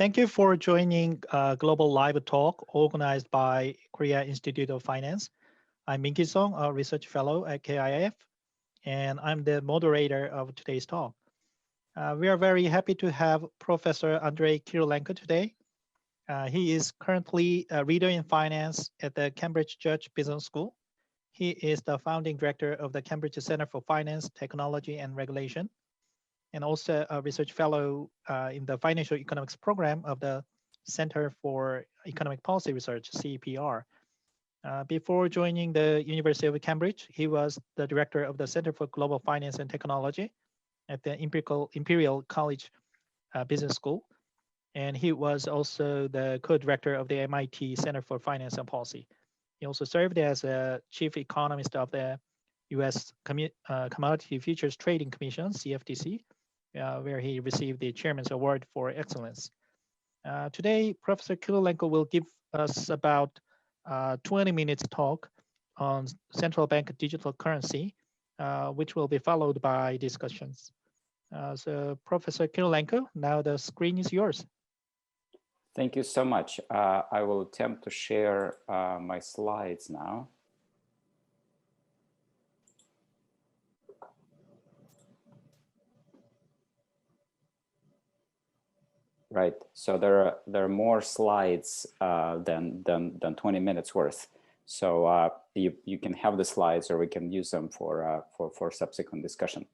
Thank you for joining Global Live Talk organized by Korea Institute of Finance. I'm Minki Song, a research fellow at KIF, and I'm the moderator of today's talk. We are very happy to have Professor Andrei Kirilenko today. He is currently a reader in finance at the Cambridge Business School. He is the founding director of the Cambridge Center for Finance, Technology, and Regulation, and also a research fellow in the Financial Economics program of the Center for Economic Policy Research, CEPR. Before joining the University of Cambridge, he was the director of the Center for Global Finance and Technology at the Imperial College Business School. And he was also the co-director of the MIT Center for Finance and Policy. He also served as a chief economist of the U.S. Commodity Futures Trading Commission, CFTC, where he received the Chairman's Award for Excellence. Today, Professor Kirilenko will give us about 20 minutes talk on central bank digital currency, which will be followed by discussions. So Professor Kirilenko, now the screen is yours. Thank you so much. I will attempt to share my slides now. Right. So there are more slides than 20 minutes worth. So you can have the slides, or we can use them for subsequent discussion.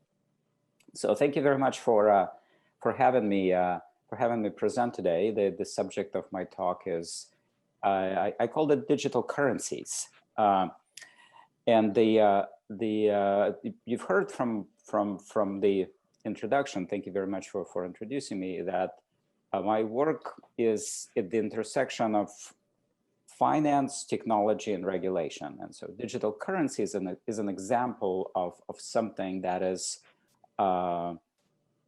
So thank you very much for having me present today. The subject of my talk is I called it digital currencies, and you've heard from the introduction. Thank you very much for introducing me. That my work is at the intersection of finance, technology, and regulation. And so digital currency is an example of something that is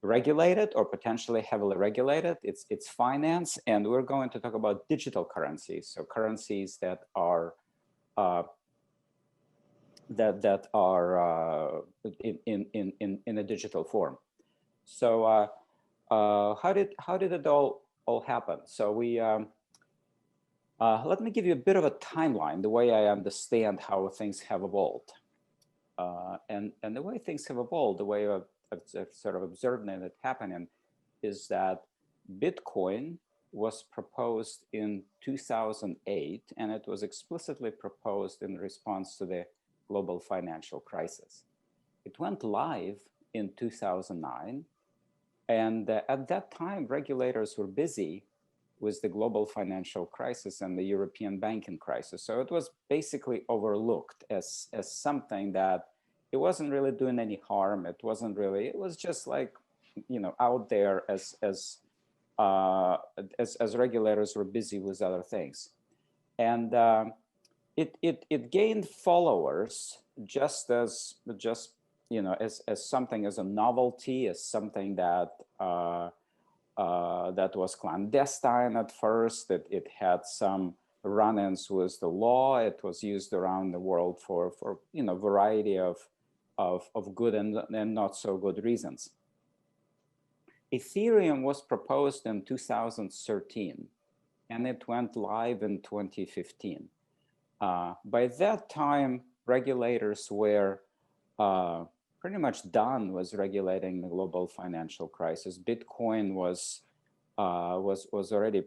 regulated or potentially heavily regulated. It's finance, and we're going to talk about digital currencies. So currencies that are in a digital form. So how did it all happen? So we let me give you a bit of a timeline, the way I understand how things have evolved, and the way things have evolved, the way I've sort of observed it happening, is that Bitcoin was proposed in 2008, and it was explicitly proposed in response to the global financial crisis. It went live in 2009. And at that time, regulators were busy with the global financial crisis and the European banking crisis. So it was basically overlooked as something that it wasn't really doing any harm. It was just like, out there as regulators were busy with other things. And it gained followers as something, as a novelty, as something that that was clandestine at first. It had some run-ins with the law. It was used around the world for variety of good and not so good reasons. Ethereum was proposed in 2013, and it went live in 2015. By that time, regulators were pretty much done with regulating the global financial crisis. Bitcoin was already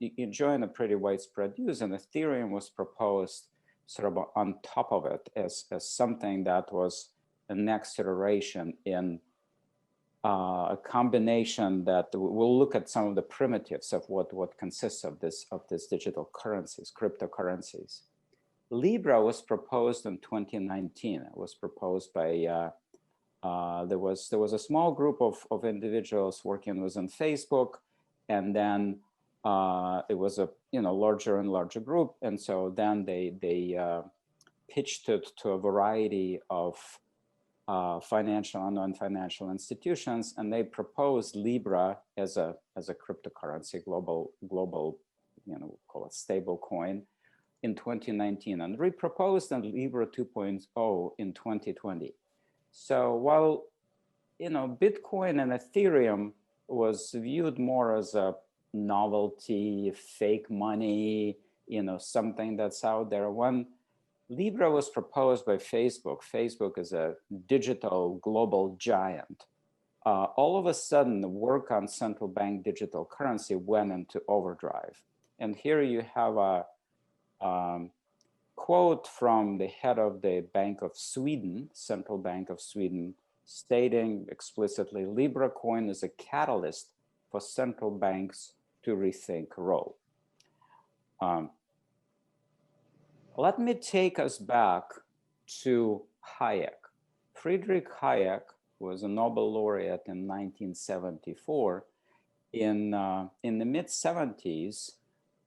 enjoying a pretty widespread use, and Ethereum was proposed sort of on top of it as something that was the next iteration in a combination that we'll look at some of the primitives of what consists of this digital currencies, cryptocurrencies. Libra was proposed in 2019. It was proposed by there was a small group of individuals working within Facebook, and then it was a larger and larger group, and so then they pitched it to a variety of financial and non-financial institutions, and they proposed Libra as a cryptocurrency, global call it stable coin, in 2019, and reproposed on Libra 2.0 in 2020. So while Bitcoin and Ethereum was viewed more as a novelty, fake money, something that's out there. When Libra was proposed by Facebook, Facebook is a digital global giant. All of a sudden, the work on central bank digital currency went into overdrive. And here you have a quote from the head of the Bank of Sweden, Central Bank of Sweden, stating explicitly, Libra coin is a catalyst for central banks to rethink role. Let me take us back to Hayek. Friedrich Hayek was a Nobel laureate in 1974. In the mid-70s,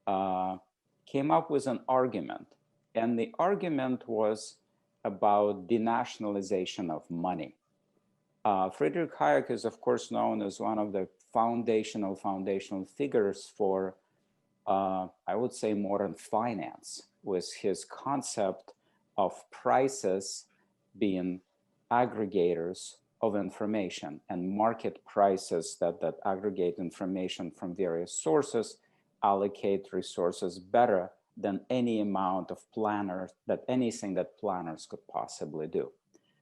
came up with an argument. And the argument was about denationalization of money. Friedrich Hayek is, of course, known as one of the foundational figures for, I would say, modern finance, with his concept of prices being aggregators of information, and market prices that aggregate information from various sources allocate resources better than any amount of planners, anything that planners could possibly do.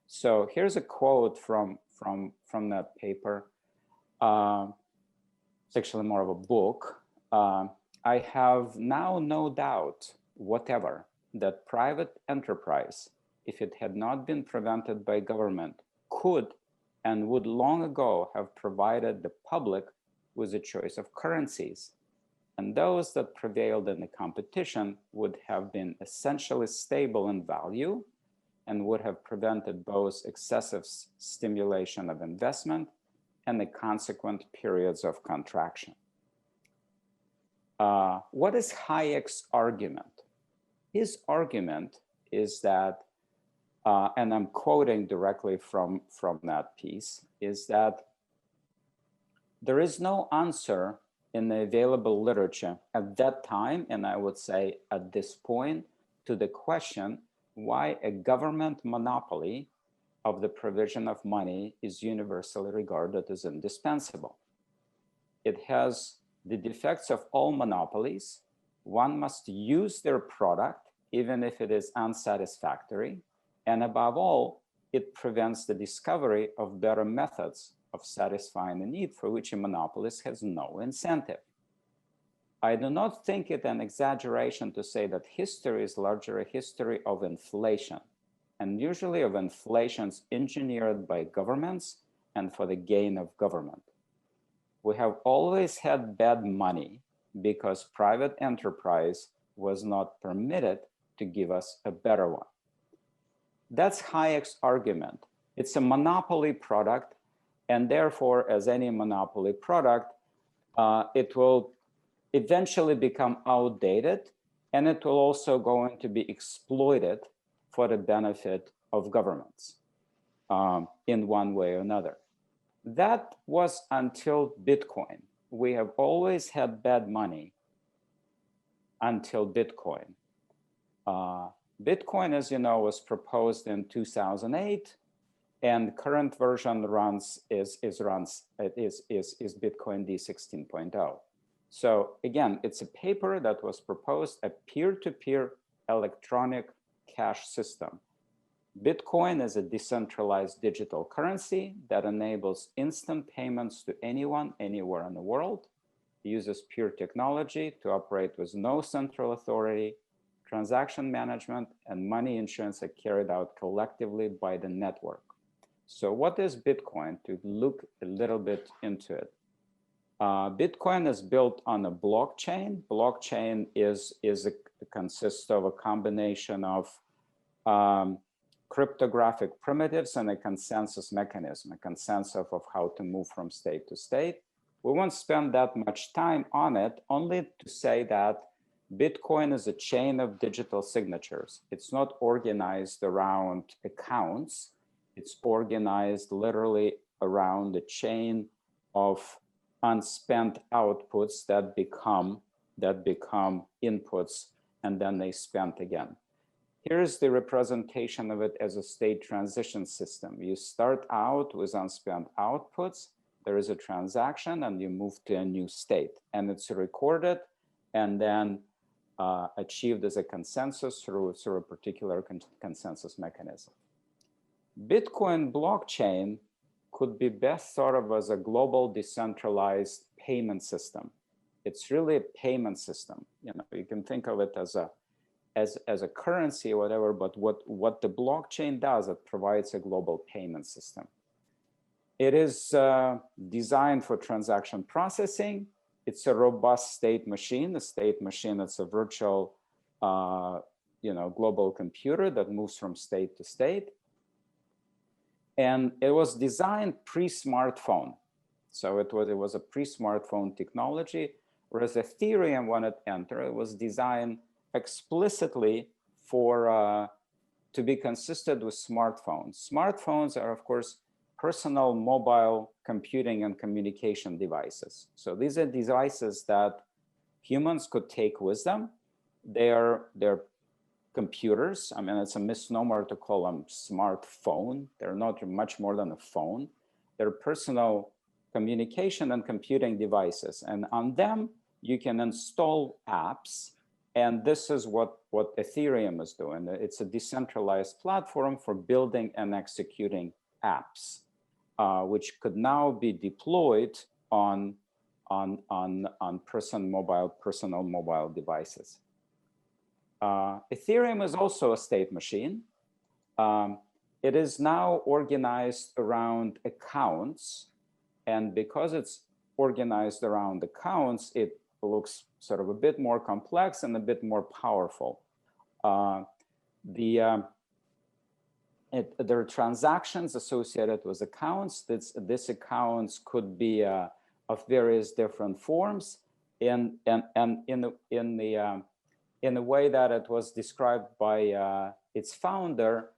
So here's a quote from that paper. It's actually more of a book. I have now no doubt whatever that private enterprise, if it had not been prevented by government, could and would long ago have provided the public with a choice of currencies. And those that prevailed in the competition would have been essentially stable in value and would have prevented both excessive stimulation of investment and the consequent periods of contraction. What is Hayek's argument? His argument is that, and I'm quoting directly from that piece, is that there is no answer in the available literature at that time, and I would say at this point, to the question why a government monopoly of the provision of money is universally regarded as indispensable. It has the defects of all monopolies. One must use their product, even if it is unsatisfactory. And above all, it prevents the discovery of better methods of satisfying the need for which a monopolist has no incentive. I do not think it an exaggeration to say that history is largely a history of inflation, and usually of inflations engineered by governments and for the gain of government. We have always had bad money because private enterprise was not permitted to give us a better one. That's Hayek's argument. It's a monopoly product, and therefore, as any monopoly product, it will eventually become outdated, and it will also going to be exploited for the benefit of governments in one way or another. That was until Bitcoin. We have always had bad money until Bitcoin. Bitcoin, as you know, was proposed in 2008, and current version is Bitcoin D16.0. So again, it's a paper that was proposed, a peer-to-peer electronic cash system. Bitcoin is a decentralized digital currency that enables instant payments to anyone, anywhere in the world. It uses pure technology to operate with no central authority. Transaction management and money issuance are carried out collectively by the network. So what is Bitcoin? To look a little bit into it. Bitcoin is built on a blockchain. Blockchain consists of a combination of cryptographic primitives and a consensus mechanism, a consensus of how to move from state to state. We won't spend that much time on it, only to say that Bitcoin is a chain of digital signatures. It's not organized around accounts. It's organized literally around a chain of unspent outputs that become inputs, and then they spent again. Here's the representation of it as a state transition system. You start out with unspent outputs, there is a transaction and you move to a new state, and it's recorded and then achieved as a consensus through a particular consensus mechanism. Bitcoin blockchain could be best thought of as a global decentralized payment system. It's really a payment system. You know, you can think of it as a currency or whatever, but what the blockchain does, it provides a global payment system. It is designed for transaction processing. It's a robust state machine. A state machine, it's a virtual, global computer that moves from state to state. And it was designed pre-smartphone. So it was a pre-smartphone technology, whereas Ethereum, when it entered, it was designed explicitly for to be consistent with smartphones. Smartphones are, of course, personal mobile computing and communication devices. So these are devices that humans could take with them. They're computers. I mean, it's a misnomer to call them smartphone. They're not much more than a phone. They're personal communication and computing devices. And on them, you can install apps. And this is what Ethereum is doing. It's a decentralized platform for building and executing apps, which could now be deployed on personal mobile devices. Ethereum is also a state machine. It is now organized around accounts. And because it's organized around accounts, it looks sort of a bit more complex and a bit more powerful. There are transactions associated with accounts. These accounts could be of various different forms. And in the way that it was described by its founder,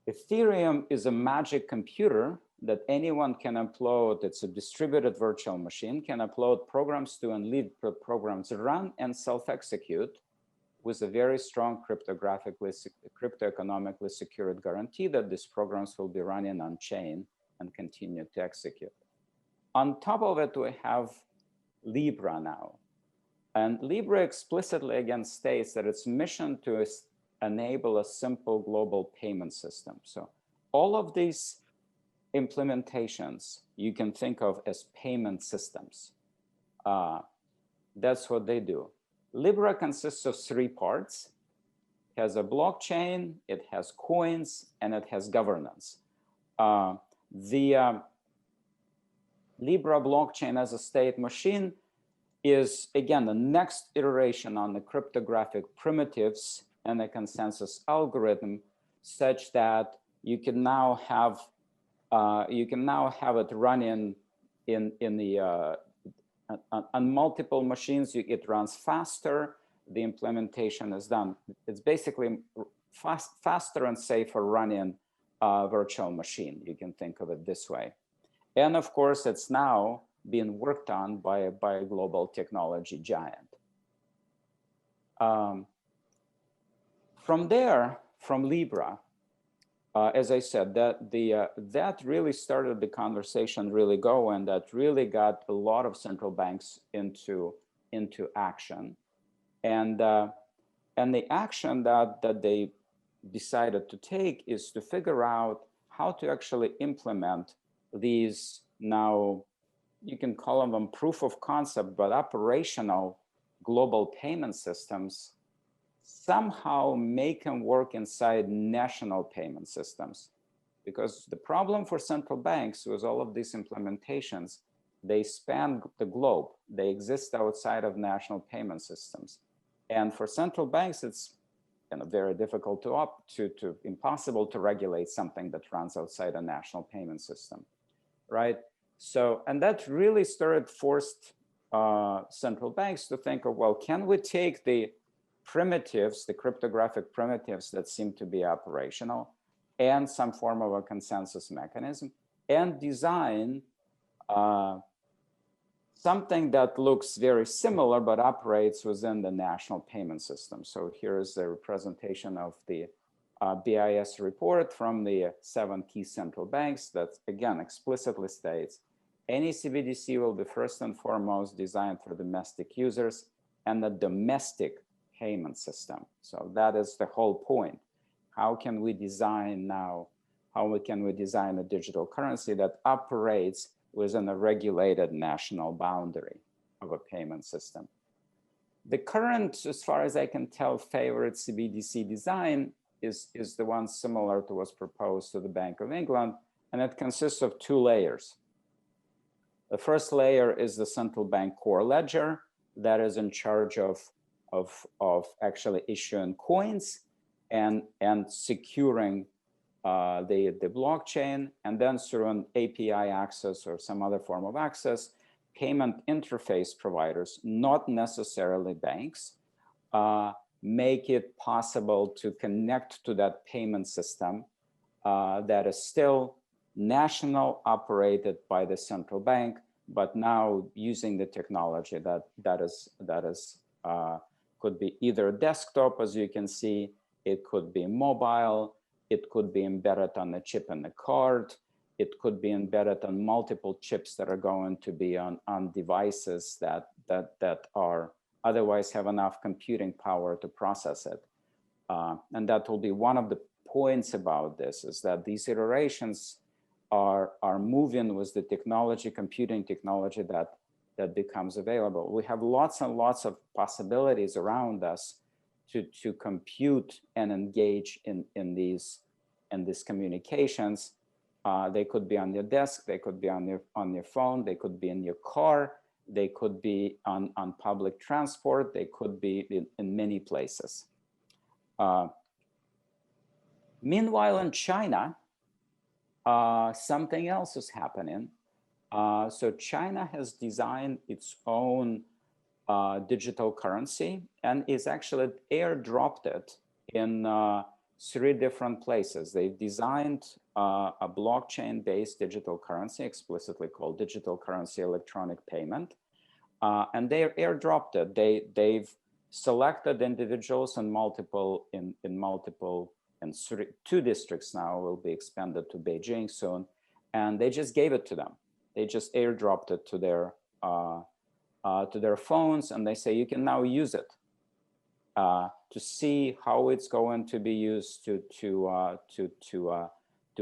Ethereum is a magic computer that anyone can upload. It's a distributed virtual machine, can upload programs to and leave programs run and self-execute with a very strong cryptoeconomically secured guarantee that these programs will be running on chain and continue to execute. On top of it, we have Libra now. And Libra explicitly again states that its mission to enable a simple global payment system. So all of these implementations you can think of as payment systems. That's what they do. Libra consists of three parts. It has a blockchain, it has coins, and it has governance. The Libra blockchain as a state machine is, again, the next iteration on the cryptographic primitives and the consensus algorithm, such that you can now have it running on multiple machines. It runs faster. The implementation is done. It's basically faster and safer running a virtual machine. You can think of it this way. And of course, it's now being worked on by a global technology giant. From there, from Libra, as I said, that really started the conversation really going. That really got a lot of central banks into action, and the action that they decided to take is to figure out how to actually implement these, now you can call them proof of concept, but operational global payment systems, somehow make them work inside national payment systems. Because the problem for central banks was all of these implementations, they span the globe. They exist outside of national payment systems. And for central banks, it's very difficult to impossible to regulate something that runs outside a national payment system, right? So, and that really forced central banks to think of, well, can we take the primitives, the cryptographic primitives that seem to be operational, and some form of a consensus mechanism, and design something that looks very similar but operates within the national payment system. So here is the representation of the BIS report from the 7 key central banks that, again, explicitly states any CBDC will be first and foremost designed for domestic users and a domestic payment system. So that is the whole point. How can we design now, how can we design a digital currency that operates within a regulated national boundary of a payment system? The current, as far as I can tell, favorite CBDC design is the one similar to what's proposed to the Bank of England, and it consists of two layers. The first layer is the central bank core ledger that is in charge of actually issuing coins and securing the blockchain, and then through an API access or some other form of access, payment interface providers, not necessarily banks, make it possible to connect to that payment system that is still national, operated by the central bank, but now using the technology that could be either desktop, as you can see, it could be mobile, it could be embedded on a chip in the card, it could be embedded on multiple chips that are going to be on devices that are otherwise have enough computing power to process it. And that will be one of the points about this, is that these iterations are moving with the technology, computing technology that becomes available. We have lots and lots of possibilities around us to compute and engage in these communications. They could be on your desk, they could be on your phone, they could be in your car, they could be on public transport, they could be in many places. Meanwhile, in China, something else is happening. So China has designed its own digital currency and is actually airdropped it in 3 different places. They've designed a blockchain-based digital currency, explicitly called digital currency electronic payment, and they airdropped it. They've selected individuals in and 2 districts now, will be expanded to Beijing soon, and they just gave it to them. They just airdropped it to their phones, and they say you can now use it to see how it's going to be used to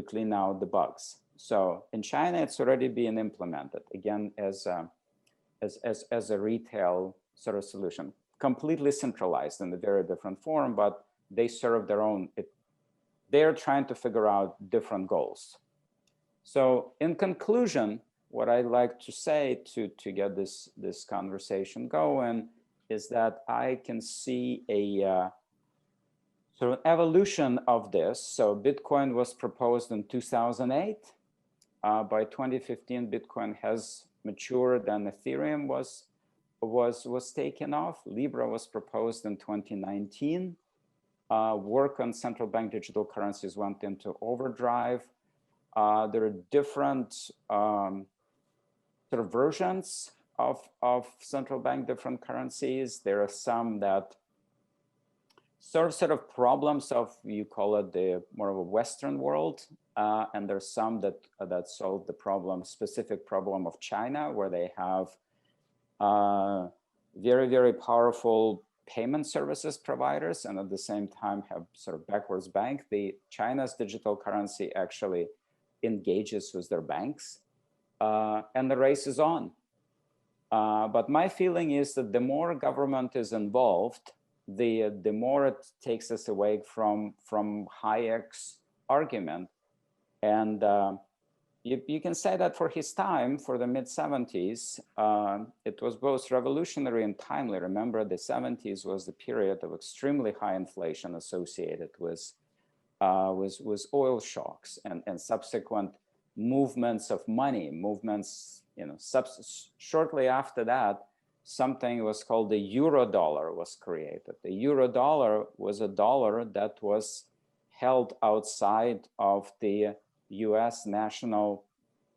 clean out the bugs. So in China, it's already being implemented again as a retail sort of solution, completely centralized in a very different form, but they serve their own. They're trying to figure out different goals. So in conclusion, what I'd like to say to get this conversation going is that I can see a sort of evolution of this. So Bitcoin was proposed in 2008. By 2015, Bitcoin has matured and Ethereum was taken off. Libra was proposed in 2019. Work on central bank digital currencies went into overdrive. There are different sort of versions of central bank different currencies. There are some that sort of problems of, you call it the more of a Western world, and there's some that solve the specific problem of China, where they have very, very powerful payment services providers, and at the same time have sort of backwards bank. China's digital currency actually engages with their banks, and the race is on. But my feeling is that the more government is involved, the more it takes us away from Hayek's argument. And you can say that for his time, for the mid-70s, it was both revolutionary and timely. Remember, the 70s was the period of extremely high inflation associated with oil shocks and subsequent movements of money, shortly after that, something was called the euro dollar was created. The euro dollar was a dollar that was held outside of the US national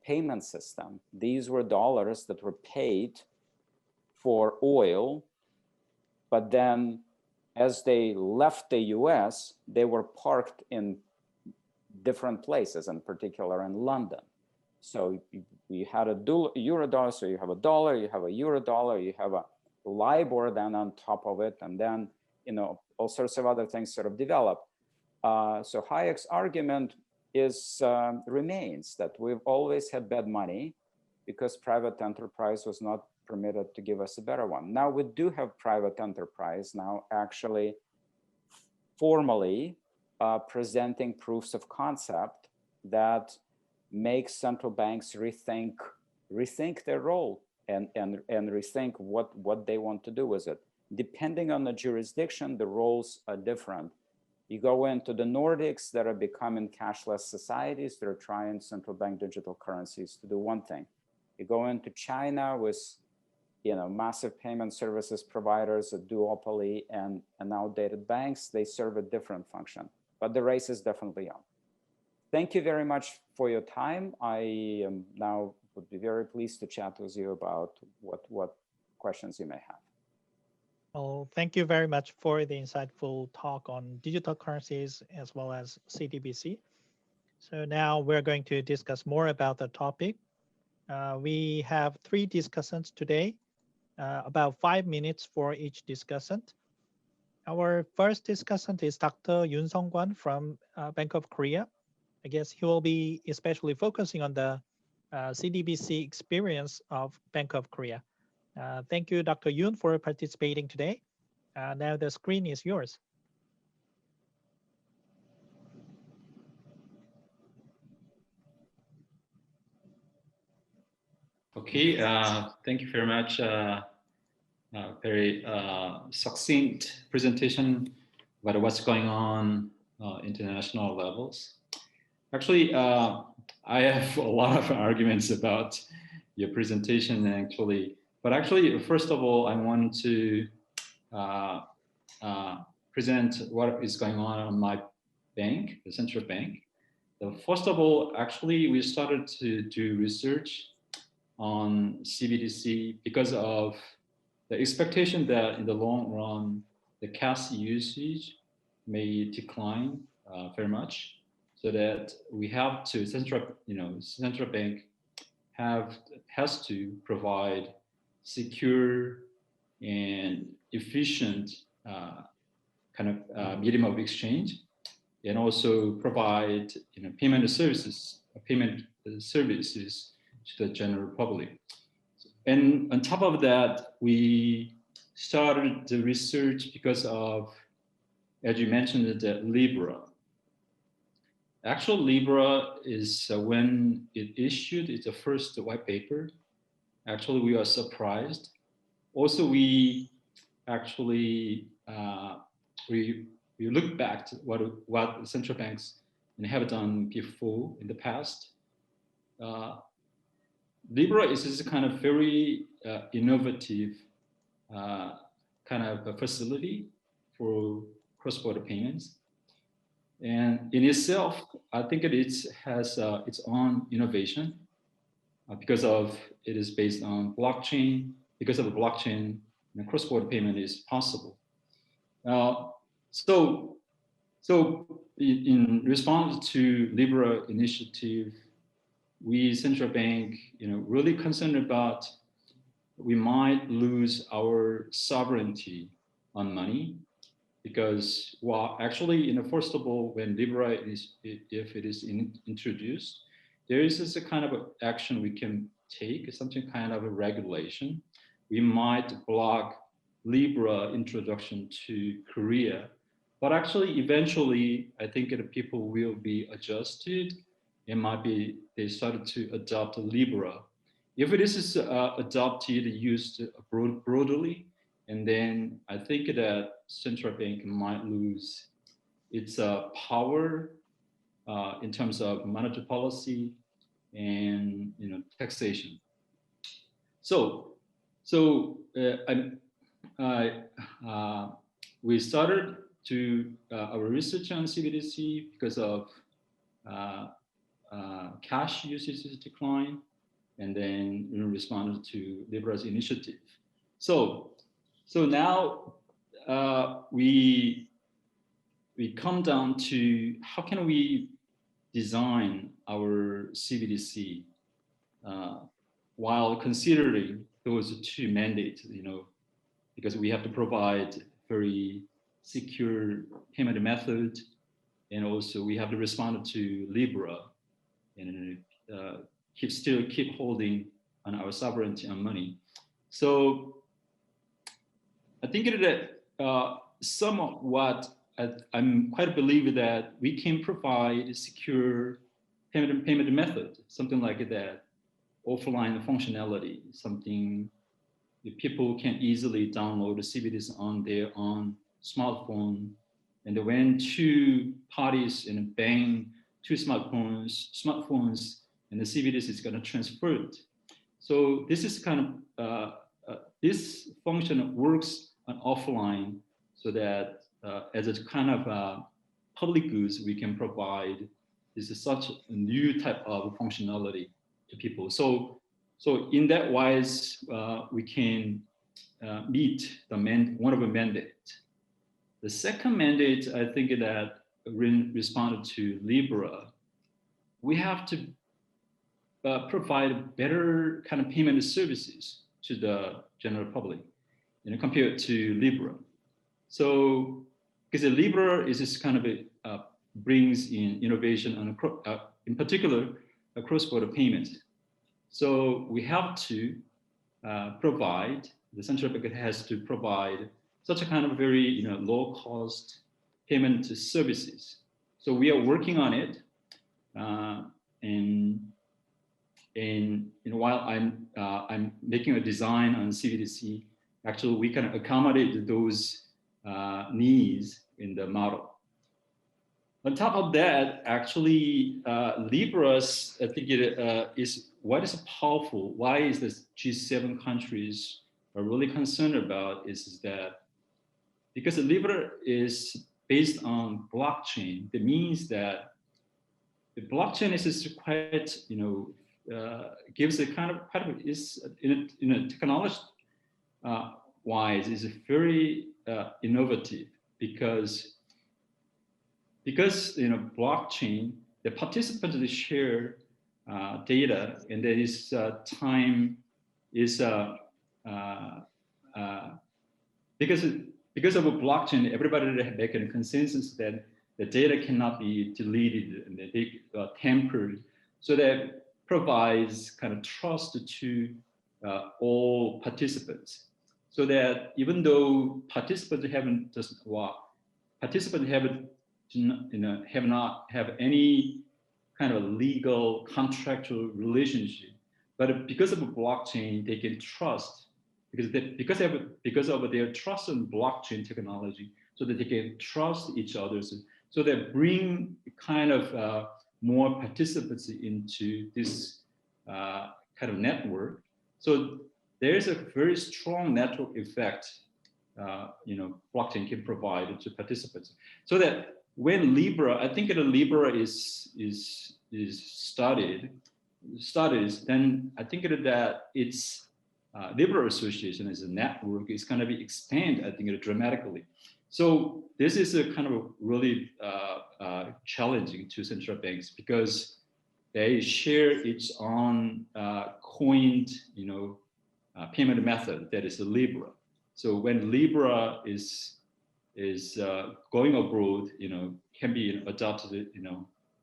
payment system. These were dollars that were paid for oil, but then as they left the US, they were parked in different places, in particular in London. So you had a euro dollar, so you have a dollar, you have a euro dollar, you have a LIBOR then on top of it, and then all sorts of other things sort of develop. So Hayek's argument is remains that we've always had bad money because private enterprise was not permitted to give us a better one. Now we do have private enterprise now actually formally presenting proofs of concept that make central banks rethink their role and rethink what they want to do with it. Depending on the jurisdiction, the roles are different. You go into the Nordics that are becoming cashless societies, they're trying central bank digital currencies to do one thing. You go into China with massive payment services providers, a duopoly, and outdated banks, they serve a different function. But the race is definitely on. Thank you very much for your time. I now would be very pleased to chat with you about what questions you may have. Well, thank you very much for the insightful talk on digital currencies as well as CDBC. So now we're going to discuss more about the topic. We have 3 discussants today, about 5 minutes for each discussant. Our first discussant is Dr. Yoon Sung-kwan from Bank of Korea. I guess he will be especially focusing on the CDBC experience of Bank of Korea. Thank you, Dr. Yoon, for participating today. Now the screen is yours. Okay, thank you very much. Very succinct presentation about what's going on international levels. Actually, I have a lot of arguments about your presentation actually, but actually, first of all, I want to present what is going on my bank, the central bank. So first of all, actually, we started to do research on CBDC because of the expectation that in the long run, the cash usage may decline very much, so that we have to central bank has to provide secure and efficient kind of medium of exchange, and also provide payment services to the general public. And on top of that, we started the research because of, as you mentioned, the Libra. Actually, Libra is when it issued its first white paper. Actually, we are surprised. Also, we actually we look back to what the central banks have done before in the past. Libra is this kind of very innovative kind of a facility for cross-border payments. And in itself, I think it has its own innovation because of it is based on blockchain. Because of the blockchain, cross-border payment is possible. So in response to Libra initiative, we central bank, really concerned about we might lose our sovereignty on money, because actually, first of all, when Libra if it is introduced, there is this kind of action we can take, something kind of a regulation. We might block Libra introduction to Korea, but actually, eventually, I think that people will be adjusted. It might be they started to adopt Libra. If it is adopted, used broadly, and then I think that central bank might lose its power in terms of monetary policy and taxation. We started to our research on CBDC because of cash usage decline, and then responded to Libra's initiative. So now we come down to how can we design our CBDC while considering those two mandates, because we have to provide very secure payment method, and also we have to respond to Libra, and still keep holding on our sovereignty on money. So I think that somewhat I'm quite a believer that we can provide a secure payment method, something like that, offline functionality, something that people can easily download the CBDs on their own smartphone. And when two parties in a bank, two smartphones, and the CBDs is going to transfer it. So this is kind of, this function works on offline, so that as a kind of public goods, we can provide this is such a new type of functionality to people. So in that wise, we can meet one of the mandates. The second mandate, I think that responded to Libra, we have to provide better kind of payment services to the general public, compared to Libra. So, because Libra is this kind of brings in innovation on in particular cross-border payments. So we have to provide, the central bank has to provide such a kind of very low-cost payment services. So we are working on it, and while I'm making a design on CBDC, actually we can accommodate those needs in the model. On top of that, actually, Libra's, I think it is what is powerful. Why is this G7 countries are really concerned about is that because Libra is based on blockchain, that means that the blockchain is quite, gives a kind of is in a technology wise is very innovative because blockchain, the participants share data, and there is time is because of a blockchain, everybody they can consensus that the data cannot be deleted and they tampered, so that provides kind of trust to all participants, so that even though participants haven't have any kind of legal contractual relationship, but because of a blockchain, they can trust because of their trust in blockchain technology, so that they can trust each other. So they bring kind of more participants into this kind of network. So there's a very strong network effect, blockchain can provide to participants. So that when Libra, I think that Libra is studies, then I think that it's Libra Association as a network is going to be expanded, I think, dramatically. So this is a kind of really challenging to central banks because they share its own coined, payment method that is Libra. So when Libra is going abroad, can be adopted,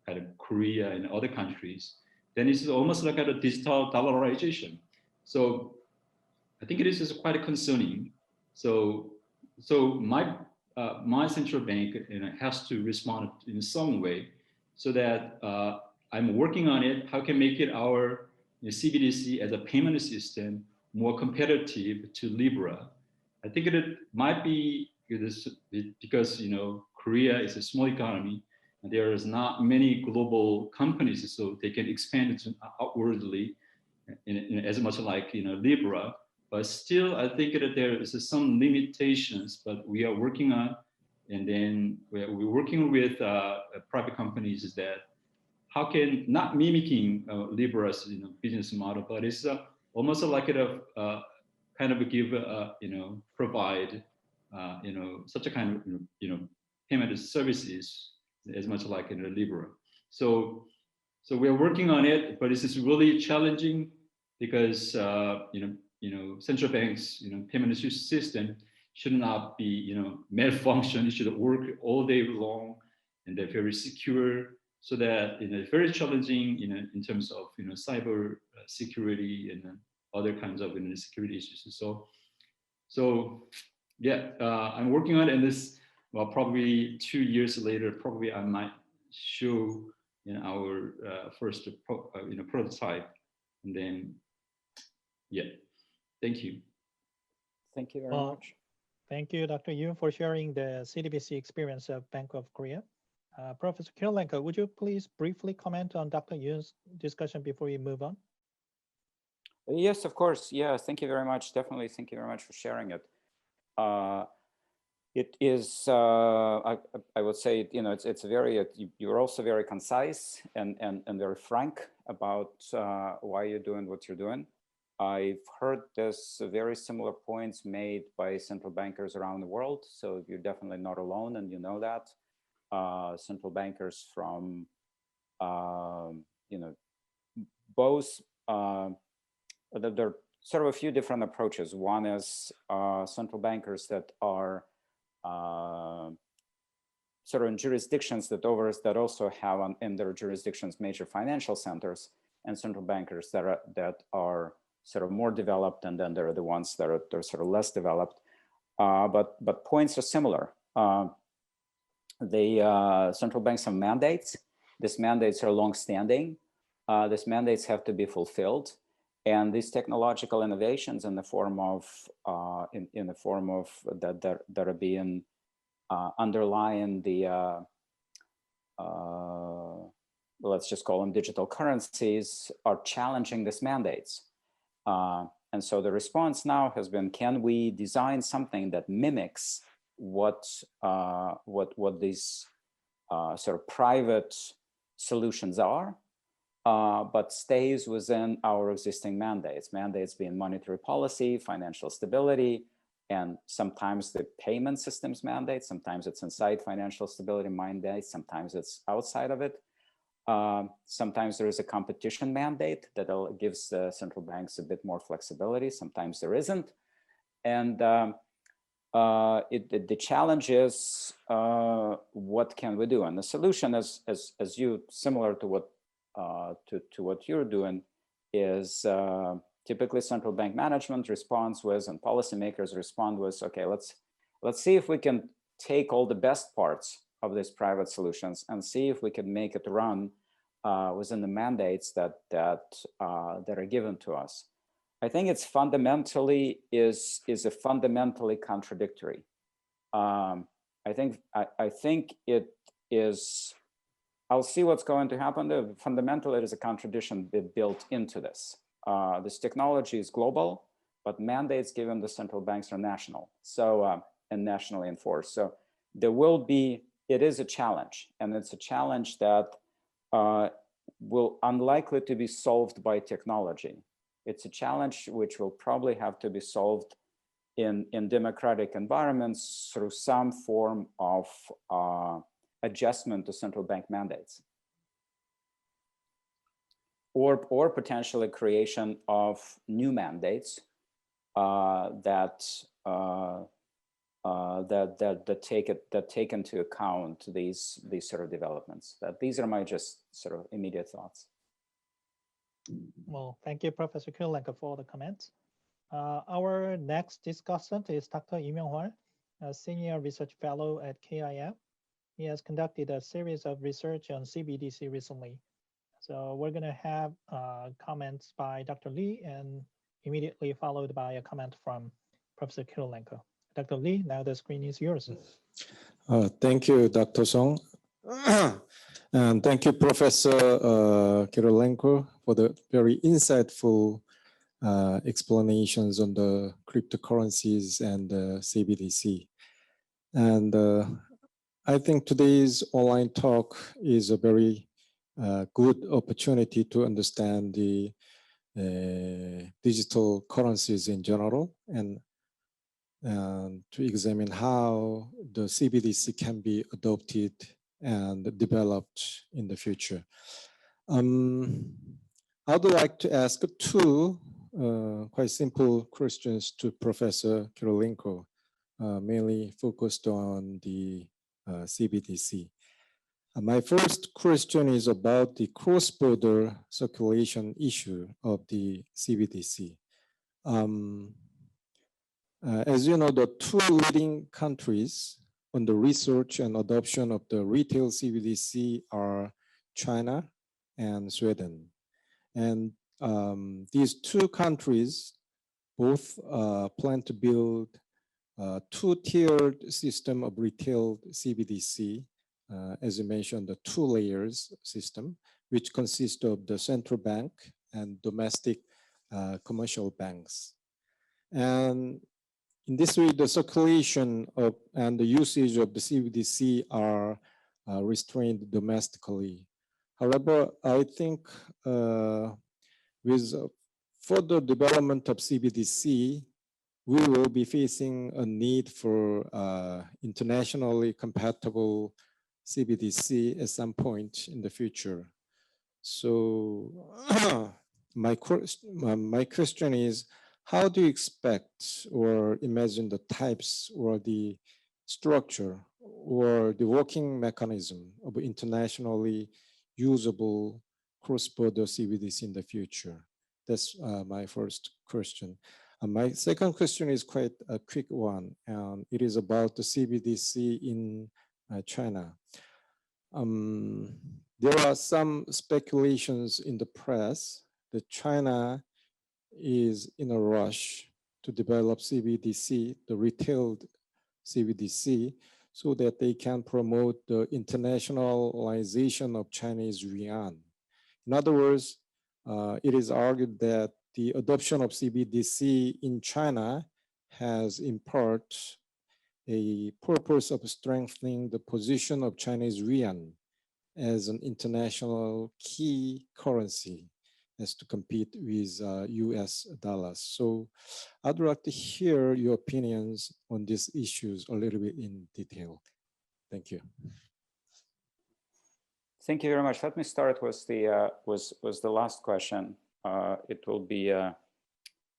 kind of Korea and other countries, then it's almost like a digital dollarization. So I think it is quite concerning. So my central bank has to respond in some way, so that I'm working on it. How can make it our CBDC as a payment system more competitive to Libra? I think it might be because Korea is a small economy and there is not many global companies, so they can expand it outwardly in as much like Libra. But still, I think that there is some limitations, but we are working on, and then we're working with private companies is that how can not mimicking Libra's business model, but it's almost like kind of give provide such a kind of payment services as much like in Libra. So So we are working on it, but this is really challenging because central banks payment system should not be malfunction. It should work all day long, and they're very secure. So that very challenging in terms of cyber security and other kinds of security issues. So yeah, I'm working on it, and this probably 2 years later, probably I might show our first prototype, and then yeah, thank you. Thank you very much. Thank you, Dr. Yoon, for sharing the CDBC experience of Bank of Korea. Professor Kirilenko, would you please briefly comment on Dr. Yoon's discussion before we move on? Yes, of course. Yeah, thank you very much. Definitely, thank you very much for sharing it. It is, I would say, it's very, you're also very concise and very frank about why you're doing what you're doing. I've heard this very similar points made by central bankers around the world. So you're definitely not alone, and you know that. Central bankers from, both, there are sort of a few different approaches. One is central bankers that are sort of in jurisdictions that also have in their jurisdictions major financial centers, and central bankers that are sort of more developed, and then there are the ones that are sort of less developed. But points are similar. The central banks have mandates. These mandates are long-standing. These mandates have to be fulfilled, and these technological innovations in the form of that are being underlying the let's just call them digital currencies, are challenging these mandates. And so the response now has been, can we design something that mimics what these sort of private solutions are, but stays within our existing mandates being monetary policy, financial stability, and sometimes the payment systems mandate, sometimes it's inside financial stability mandate, sometimes it's outside of it. Sometimes there is a competition mandate that gives central banks a bit more flexibility. Sometimes there isn't. And the challenge is, what can we do? And the solution is, as you, similar to what you're doing, is typically central bank management responds with, and policymakers respond with, okay, let's see if we can take all the best parts of these private solutions and see if we can make it run within the mandates that are given to us. I think it's fundamentally is a fundamentally contradictory. I think it is. I'll see what's going to happen. Fundamentally, it is a contradiction built into this. This technology is global, but mandates given the central banks are national, so and nationally enforced. So there will be. It is a challenge, and it's a challenge that will unlikely to be solved by technology. It's a challenge which will probably have to be solved in democratic environments through some form of adjustment to central bank mandates, or potentially creation of new mandates that take into account these sort of developments. These are my just sort of immediate thoughts. Well, thank you, Professor Kirilenko, for the comments. Our next discussant is Dr. Lee Myung-hwal, a senior research fellow at KIF. He has conducted a series of research on CBDC recently. So we're going to have comments by Dr. Lee, and immediately followed by a comment from Professor Kirilenko. Dr. Lee, now the screen is yours. Thank you, Dr. Song. And thank you, Professor Kirilenko, for the very insightful explanations on the cryptocurrencies and CBDC. And I think today's online talk is a very good opportunity to understand the digital currencies in general, and to examine how the CBDC can be adopted and developed in the future. I would like to ask two quite simple questions to Professor Kirilenko, mainly focused on the CBDC. My first question is about the cross-border circulation issue of the CBDC. As you know, the two leading countries on the research and adoption of the retail CBDC are China and Sweden. And these two countries both plan to build a two-tiered system of retail CBDC, as you mentioned, the two layers system, which consists of the central bank and domestic commercial banks. And in this way, the circulation of and the usage of the CBDC are restrained domestically. However, I think with further development of CBDC, we will be facing a need for internationally compatible CBDC at some point in the future. So my question is, how do you expect or imagine the types or the structure or the working mechanism of internationally usable cross-border CBDC in the future? That's my first question. My second question is quite a quick one. It is about the CBDC in China. There are some speculations in the press that China is in a rush to develop CBDC, the retailed CBDC, so that they can promote the internationalization of Chinese yuan. In other words, it is argued that the adoption of CBDC in China has in part a purpose of strengthening the position of Chinese yuan as an international key currency as to compete with US dollars. So I'd like to hear your opinions on these issues a little bit in detail. Thank you. Thank you very much. Let me start with the last question. It will be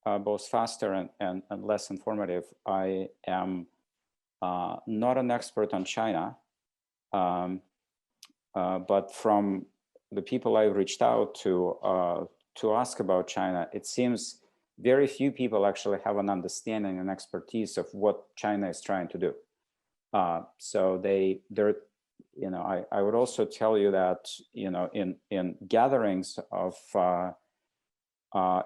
both faster and less informative. I am not an expert on China, but from the people I reached out to ask about China, it seems very few people actually have an understanding and expertise of what China is trying to do. So they're, you know, I would also tell you that, you know, in gatherings of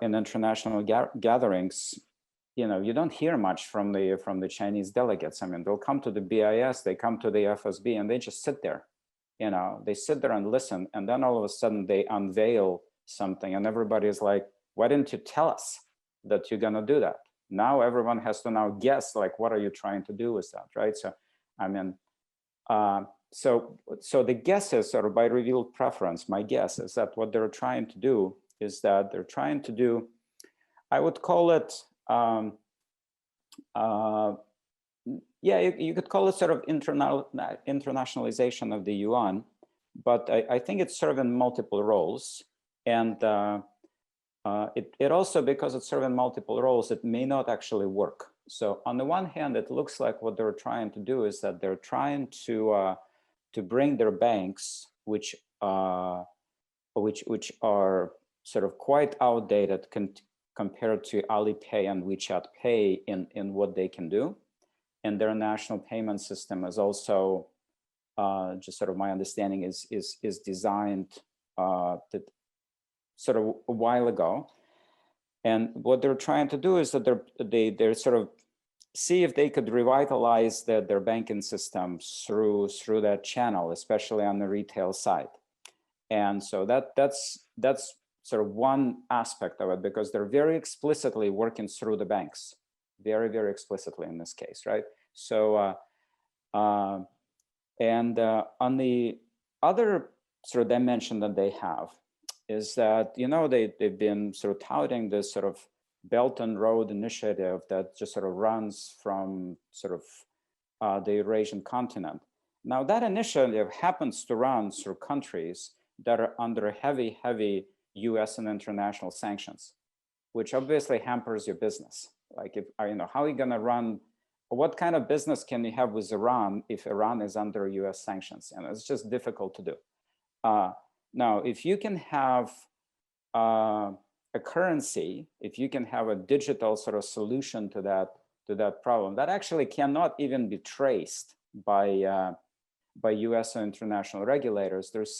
in international gatherings, you know, you don't hear much from the Chinese delegates. I mean, they'll come to the BIS, they come to the FSB, and they just sit there. You know, they sit there and listen, and then all of a sudden they unveil something, and everybody is like, "Why didn't you tell us that you're gonna do that?" Now everyone has to now guess, like, what are you trying to do with that, right? So, I mean, so the guess is sort of by revealed preference. My guess is that what they're trying to do is that they're trying to do, I would call it, yeah, you could call it sort of internationalization of the yuan, but I think it's serving multiple roles. And it also, because it's serving multiple roles, it may not actually work. So on the one hand, it looks like what they're trying to do is that they're trying to bring their banks, which are sort of quite outdated compared to Alipay and WeChat Pay in what they can do. And their national payment system is also, just sort of my understanding is designed that sort of a while ago. And what they're trying to do is that they're sort of see if they could revitalize their banking systems through that channel, especially on the retail side. And so that's sort of one aspect of it, because they're very explicitly working through the banks, very, very explicitly in this case, right? So, on the other sort of dimension that they have is that, you know, they've been sort of touting this sort of Belt and Road initiative that just sort of runs from sort of the Eurasian continent. Now that initiative happens to run through countries that are under heavy, heavy US and international sanctions, which obviously hampers your business. Like, if you know, how are you going to run? What kind of business can you have with Iran if Iran is under US sanctions? And it's just difficult to do. Now, if you can have a currency, if you can have a digital sort of solution to that problem, that actually cannot even be traced by US or international regulators, there's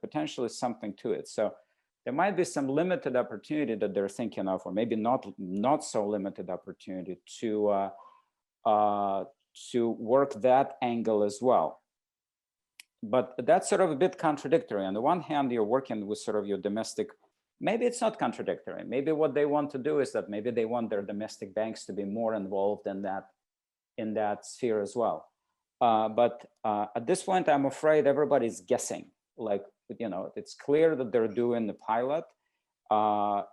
potentially something to it. So there might be some limited opportunity that they're thinking of, or maybe not so limited opportunity to work that angle as well. But that's sort of a bit contradictory. On the one hand, you're working with sort of your domestic, maybe it's not contradictory. Maybe what they want to do is that maybe they want their domestic banks to be more involved in that sphere as well. But at this point, I'm afraid everybody's guessing. Like, you know, it's clear that they're doing the pilot.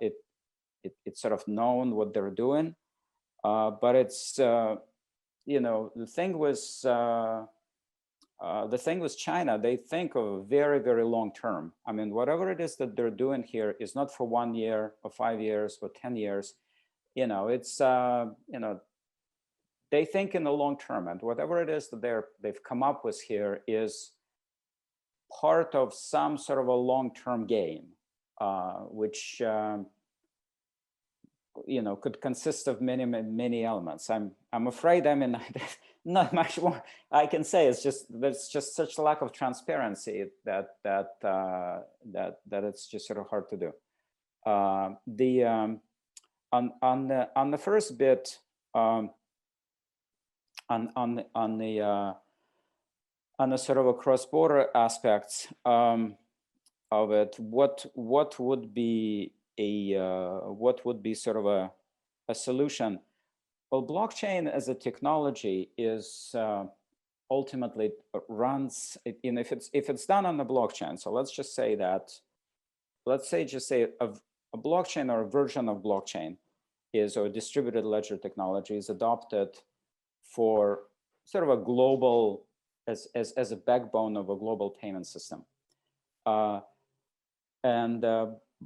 It's sort of known what they're doing, but it's you know, the thing was China. They think of very, very long term. I mean, whatever it is that they're doing here is not for 1 year or 5 years or 10 years. You know, it's you know, they think in the long term, and whatever it is that they've come up with here is part of some sort of a long-term game, which you know, could consist of many elements. I'm afraid, I mean, not much more I can say. It's just there's just such a lack of transparency that it's just sort of hard to do. On the first bit, on the sort of a cross-border aspects of it, what would be sort of a solution? Well, blockchain as a technology is ultimately runs in, if it's done on the blockchain. So let's just say that, a blockchain or a version of blockchain is, or distributed ledger technology is adopted for sort of a global, as a backbone of a global payment system.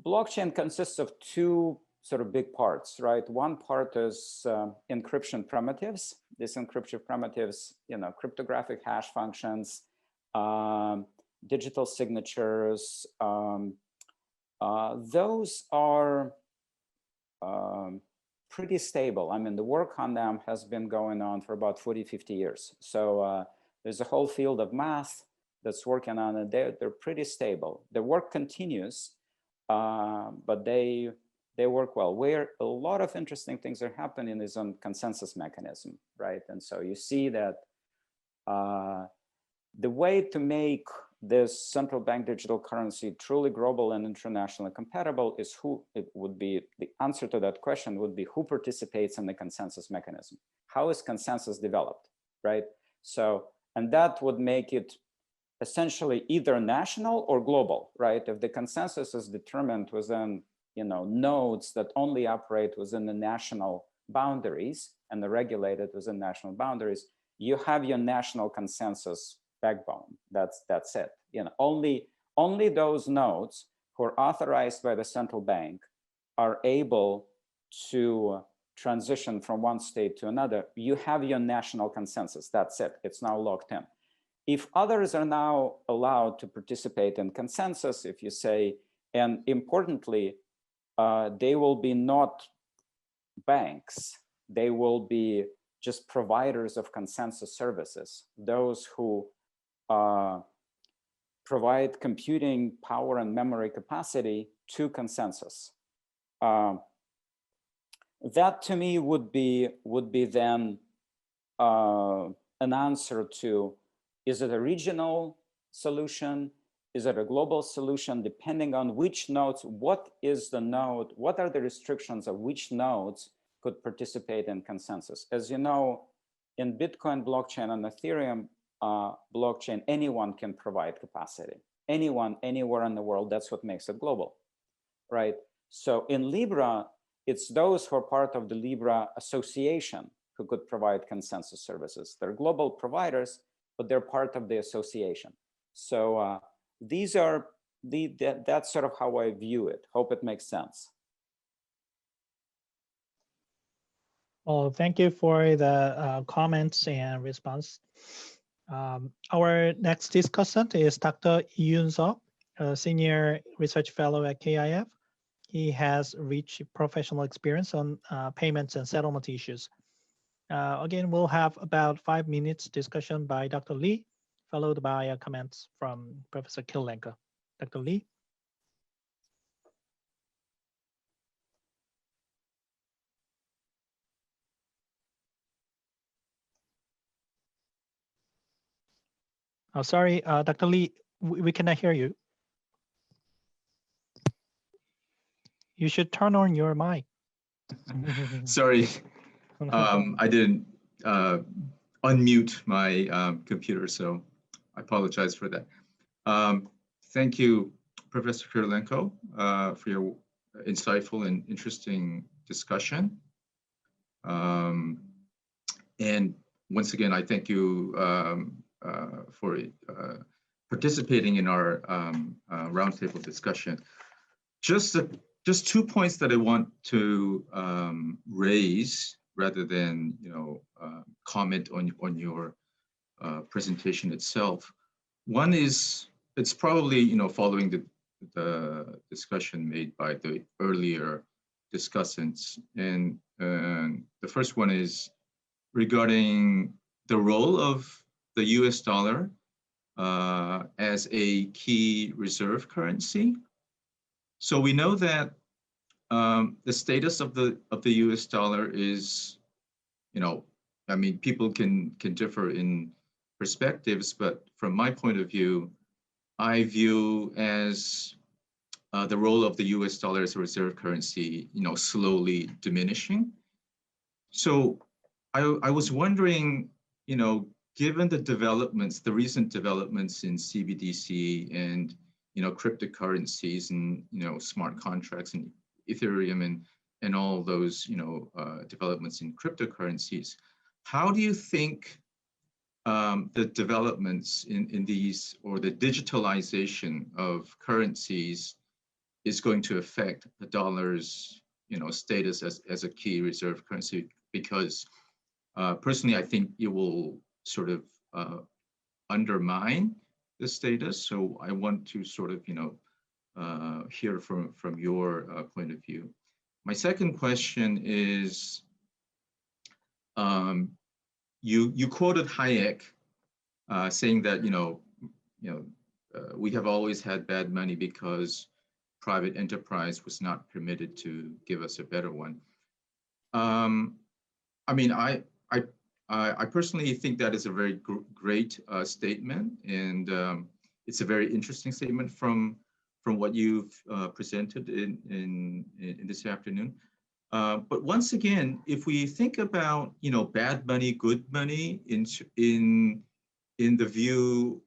Blockchain consists of two sort of big parts, right? One part is encryption primitives. These encryption primitives, you know, cryptographic hash functions, digital signatures. Those are pretty stable. I mean, the work on them has been going on for about 40, 50 years. So there's a whole field of math that's working on it. They're pretty stable. The work continues. But they work well. Where a lot of interesting things are happening is on consensus mechanism, right? And so you see that the way to make this central bank digital currency truly global and internationally compatible is the answer to that question would be who participates in the consensus mechanism? How is consensus developed, right? So, and that would make it essentially either national or global, right? If the consensus is determined within, you know, nodes that only operate within the national boundaries and they're regulated within national boundaries, you have your national consensus backbone. That's it. You know, only those nodes who are authorized by the central bank are able to transition from one state to another. You have your national consensus. That's it. It's now locked in. If others are now allowed to participate in consensus, if you say, and importantly, they will be not banks, they will be just providers of consensus services, those who provide computing power and memory capacity to consensus. That to me would be then an answer to, is it a regional solution? Is it a global solution? Depending on which nodes, what is the node? What are the restrictions of which nodes could participate in consensus? As you know, in Bitcoin blockchain and Ethereum blockchain, anyone can provide capacity. Anyone, anywhere in the world, that's what makes it global, right? So in Libra, it's those who are part of the Libra association who could provide consensus services. They're global providers, but they're part of the association. So these are that's sort of how I view it. Hope it makes sense. Well, thank you for the comments and response. Our next discussant is Dr. Yoon Seok, a senior research fellow at KIF. He has rich professional experience on payments and settlement issues. Again, we'll have about 5 minutes discussion by Dr. Lee, followed by comments from Professor Kirilenko. Dr. Lee. Oh, sorry, Dr. Lee, we cannot hear you. You should turn on your mic. Sorry, I didn't unmute my computer, so I apologize for that. Thank you, Professor Kirilenko, for your insightful and interesting discussion. And once again, I thank you for participating in our roundtable discussion. Just 2 points that I want to raise, rather than comment on your presentation itself. One is, it's probably following the discussion made by the earlier discussants, and the first one is regarding the role of the US dollar as a key reserve currency. So we know that the status of the US dollar is, I mean, people can differ in perspectives, but from my point of view, I view as the role of the US dollar as a reserve currency, slowly diminishing. So I was wondering, given the developments, the recent developments in CBDC and cryptocurrencies and smart contracts and Ethereum and all those developments in cryptocurrencies, how do you think the developments in these, or the digitalization of currencies, is going to affect the dollar's status as a key reserve currency? Because personally, I think it will sort of undermine the status. So I want to sort of hear from your point of view. My second question is, you quoted Hayek saying that we have always had bad money because private enterprise was not permitted to give us a better one. I mean, I personally think that is a very great statement, and it's a very interesting statement from what you've presented in this afternoon. But once again, if we think about bad money, good money in the view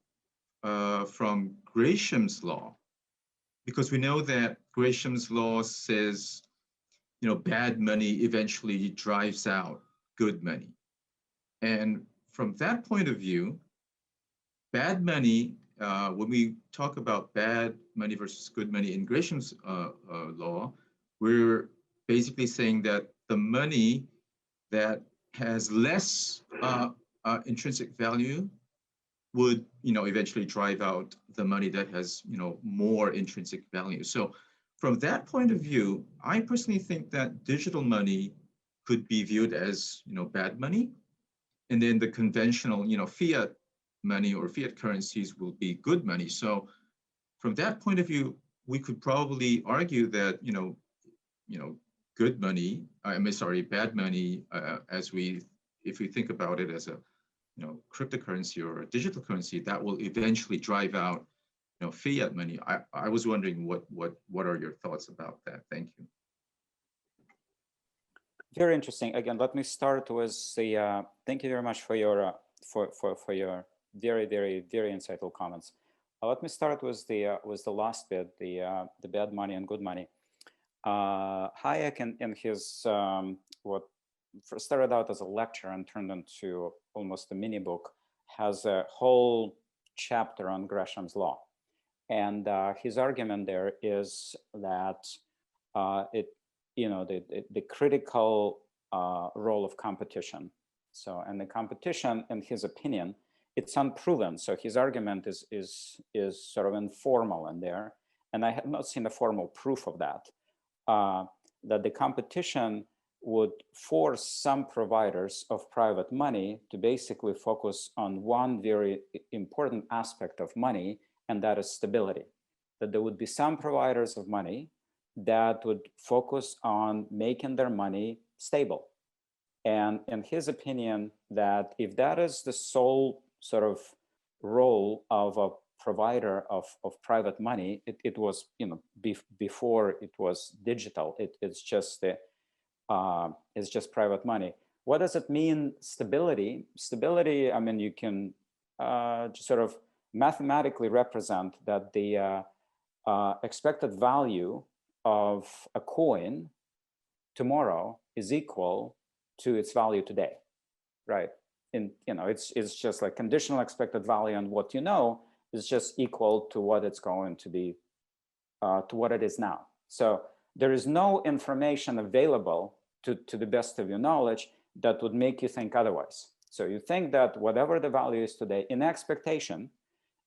from Gresham's law, because we know that Gresham's law says bad money eventually drives out good money. And from that point of view, bad money, when we talk about bad money versus good money in Gresham's law, we're basically saying that the money that has less intrinsic value would eventually drive out the money that has more intrinsic value. So from that point of view, I personally think that digital money could be viewed as bad money, and then the conventional fiat money or fiat currencies will be good money. So from that point of view, we could probably argue that good money, bad money, if we think about it as a cryptocurrency or a digital currency, that will eventually drive out fiat money. I was wondering what are your thoughts about that? Thank you. Very interesting. Again, let me start with the thank you very much for your very, very, very insightful comments. Let me start with the last bit, the bad money and good money. Hayek in his what started out as a lecture and turned into almost a mini book, has a whole chapter on Gresham's law. And his argument there is that the critical role of competition. So, and the competition, in his opinion, it's unproven. So his argument is sort of informal in there, and I have not seen a formal proof of that. That the competition would force some providers of private money to basically focus on one very important aspect of money, and that is stability. That there would be some providers of money that would focus on making their money stable. And in his opinion, that if that is the sole sort of role of a provider of private money, it was, before it was digital, it's just private money. What does it mean, stability? Stability, I mean, you can just sort of mathematically represent that the expected value of a coin tomorrow is equal to its value today, right? And it's just like conditional expected value on what you know is just equal to what it's going to be, to what it is now. So there is no information available to the best of your knowledge that would make you think otherwise. So you think that whatever the value is today in expectation,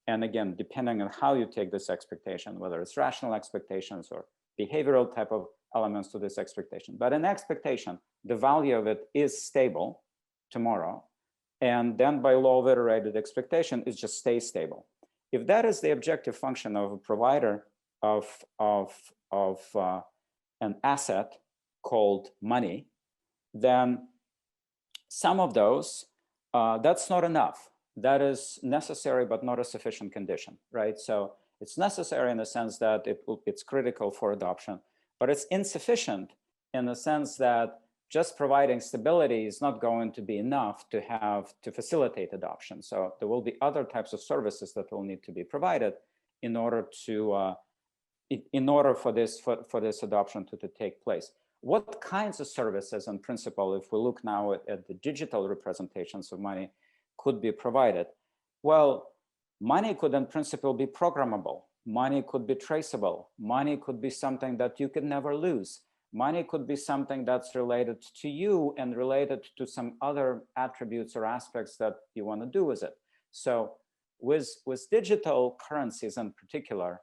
and again, depending on how you take this expectation, whether it's rational expectations or behavioral type of elements to this expectation, but in expectation, the value of it is stable tomorrow. And then by law of iterated expectation, it just stays stable. If that is the objective function of a provider of an asset called money, then some of those, that's not enough. That is necessary, but not a sufficient condition, right? So it's necessary in the sense that it's critical for adoption, but it's insufficient in the sense that just providing stability is not going to be enough to facilitate adoption. So there will be other types of services that will need to be provided in order to for this adoption to take place. What kinds of services, in principle, if we look now at the digital representations of money, could be provided? Well, money could in principle be programmable. Money could be traceable. Money could be something that you could never lose. Money could be something that's related to you and related to some other attributes or aspects that you want to do with it. So with digital currencies in particular,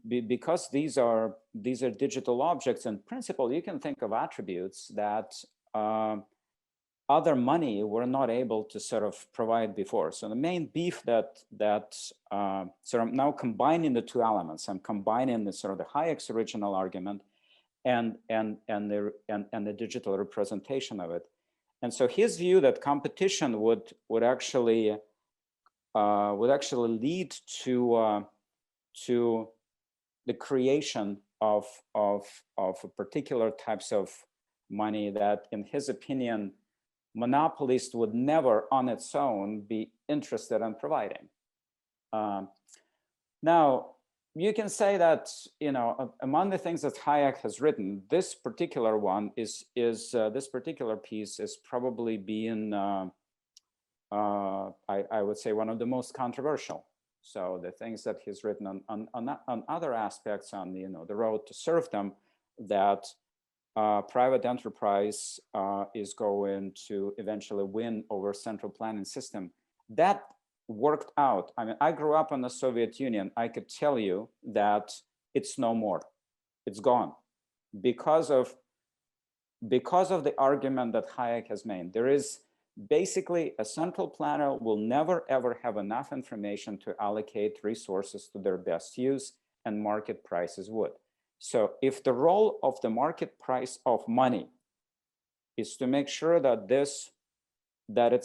because these are digital objects, in principle, you can think of attributes that other money were not able to sort of provide before. So the main beef that sort of now combining the two elements, I'm combining the sort of the Hayek's original argument and the digital representation of it. And so his view that competition would actually lead to the creation of particular types of money that, in his opinion, monopolists would never on its own be interested in providing. Now, you can say that, among the things that Hayek has written, this particular one this particular piece is probably being, I would say, one of the most controversial. So the things that he's written on other aspects on the road to serfdom, that private enterprise is going to eventually win over central planning system. That worked out. I mean, I grew up in the Soviet Union. I could tell you that it's no more. It's gone because of the argument that Hayek has made. There is basically a central planner will never ever have enough information to allocate resources to their best use, and market prices would. So if the role of the market price of money is to make sure that it's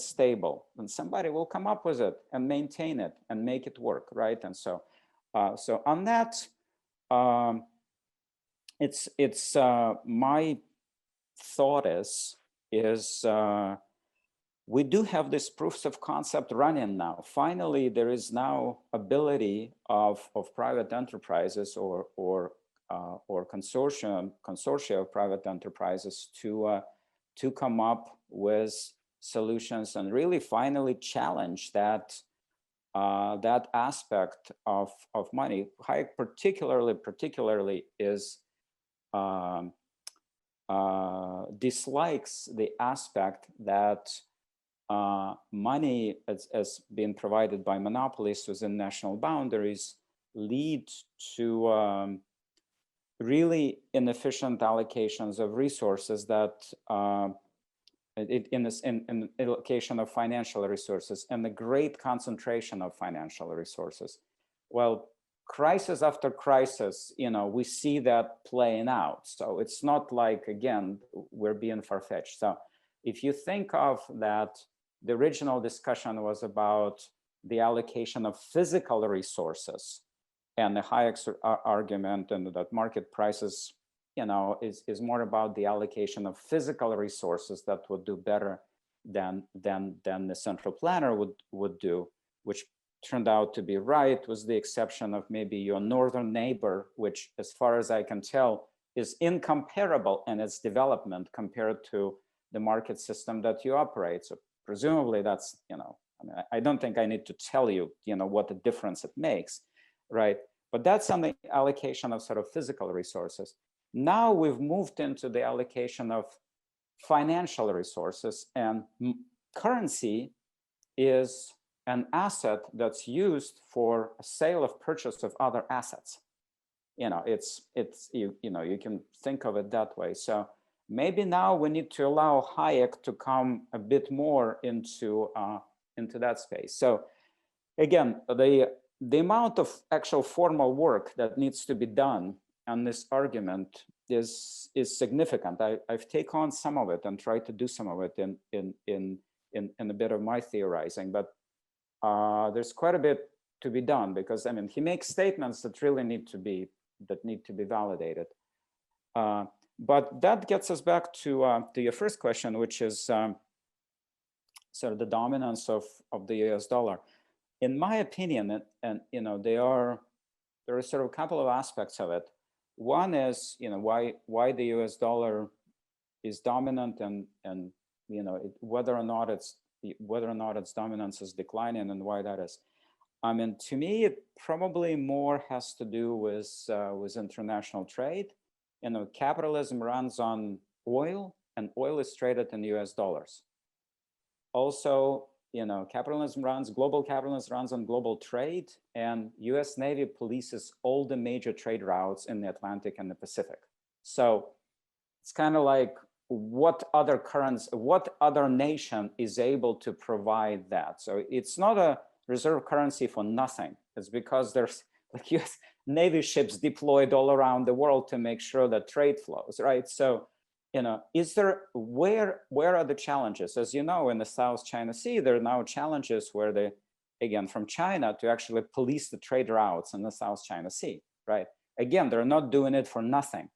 stable, then somebody will come up with it and maintain it and make it work, right? And so so on that, it's my thought is we do have this proofs of concept running now. Finally, there is now ability of private enterprises or consortia of private enterprises to come up with solutions and really finally challenge that that aspect of money. Hayek particularly is dislikes the aspect that money as being provided by monopolists within national boundaries lead to really inefficient allocations of resources that in allocation of financial resources and the great concentration of financial resources. Well, crisis after crisis, we see that playing out. So it's not like, again, we're being far-fetched. So if you think of that, the original discussion was about the allocation of physical resources, and the Hayek's argument and that market prices, is more about the allocation of physical resources that would do better than the central planner would do, which turned out to be right, with the exception of maybe your northern neighbor, which, as far as I can tell, is incomparable in its development compared to the market system that you operate. So presumably that's, I don't think I need to tell you, what the difference it makes, right? But that's on the allocation of sort of physical resources. Now we've moved into the allocation of financial resources, and currency is an asset that's used for a sale of purchase of other assets. You can think of it that way. So maybe now we need to allow Hayek to come a bit more into that space. So again, the amount of actual formal work that needs to be done on this argument is significant. I've taken on some of it and tried to do some of it in a bit of my theorizing, but there's quite a bit to be done, because he makes statements that really need to be validated. But that gets us back to your first question, which is sort of the dominance of the US dollar. In my opinion, and there are sort of a couple of aspects of it. One is, why the US dollar is dominant, and whether or not its dominance is declining, and why that is. To me, it probably more has to do with international trade. Capitalism runs on oil, and oil is traded in US dollars. Also, global capitalism runs on global trade, and US Navy polices all the major trade routes in the Atlantic and the Pacific. So it's kind of like, what other nation is able to provide that? So it's not a reserve currency for nothing. It's because there's like US Navy ships deployed all around the world to make sure that trade flows, right? So, where are the challenges? As you know, in the South China Sea, there are now challenges where again, from China to actually police the trade routes in the South China Sea, right? Again, they're not doing it for nothing.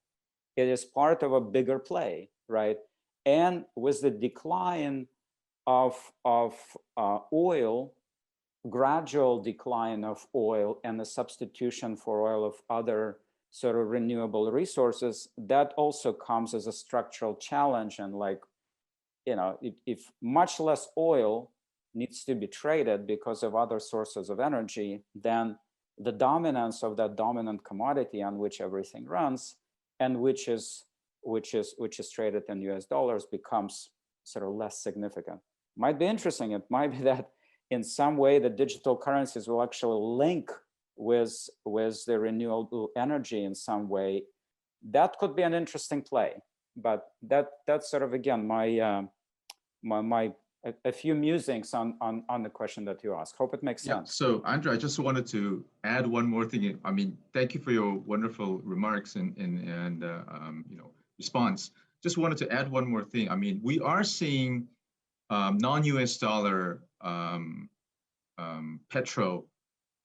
It is part of a bigger play, right? And with the decline of oil, gradual decline of oil, and the substitution for oil of other sort of renewable resources, that also comes as a structural challenge. And if much less oil needs to be traded because of other sources of energy, then the dominance of that dominant commodity on which everything runs, and which is traded in US dollars, becomes sort of less significant. Might be interesting. It might be that in some way the digital currencies will actually link with the renewable energy in some way. That could be an interesting play. But that's sort of, again, my a few musings on the question that you asked. Hope it makes sense. So Andrei, I just wanted to add one more thing. Thank you for your wonderful remarks and response. Just wanted to add one more thing. We are seeing non-US dollar petro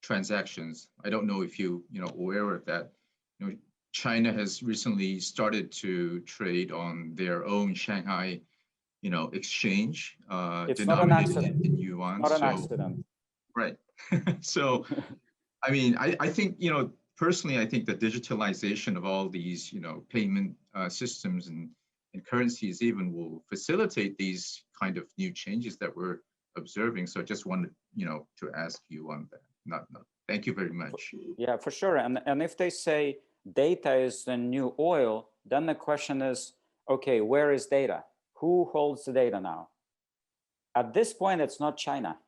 transactions. I don't know if you aware of that. China has recently started to trade on their own Shanghai exchange, it's not an accident. in yuan. Not an accident. Right. So, I think, personally, I think the digitalization of all these, payment systems and currencies even will facilitate these kind of new changes that we're observing. So I just wanted, to ask you on that. No. Thank you very much. Yeah, for sure. And if they say data is the new oil, then the question is, okay, where is data? Who holds the data now? At this point, it's not China.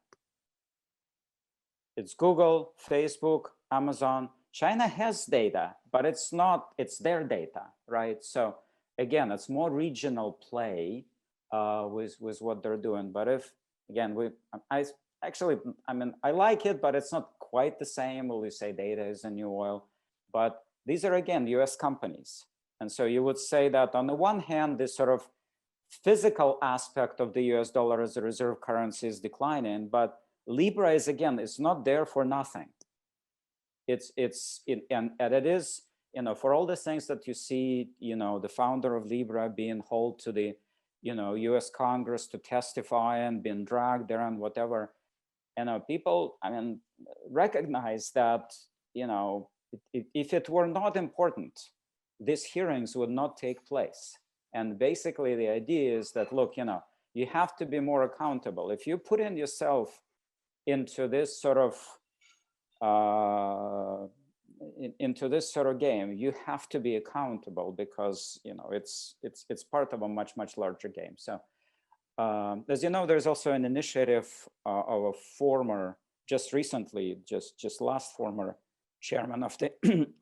It's Google, Facebook, Amazon. China has data, but it's their data, right? So again, it's more regional play with what they're doing. But if, again, I like it, but it's not quite the same. Will you say data is the new oil? But these are, again, US companies. And so you would say that on the one hand, this sort of physical aspect of the US dollar as a reserve currency is declining, but Libra is, again, it's not there for nothing. And it is, for all the things that you see, the founder of Libra being hauled to the, US Congress to testify and being dragged there and whatever, people, recognize that, if it were not important, these hearings would not take place. And basically the idea is that, look, you have to be more accountable. If you put in yourself into this sort of game, you have to be accountable because it's part of a much larger game. So as you know, there's also an initiative of a former, just last former chairman of the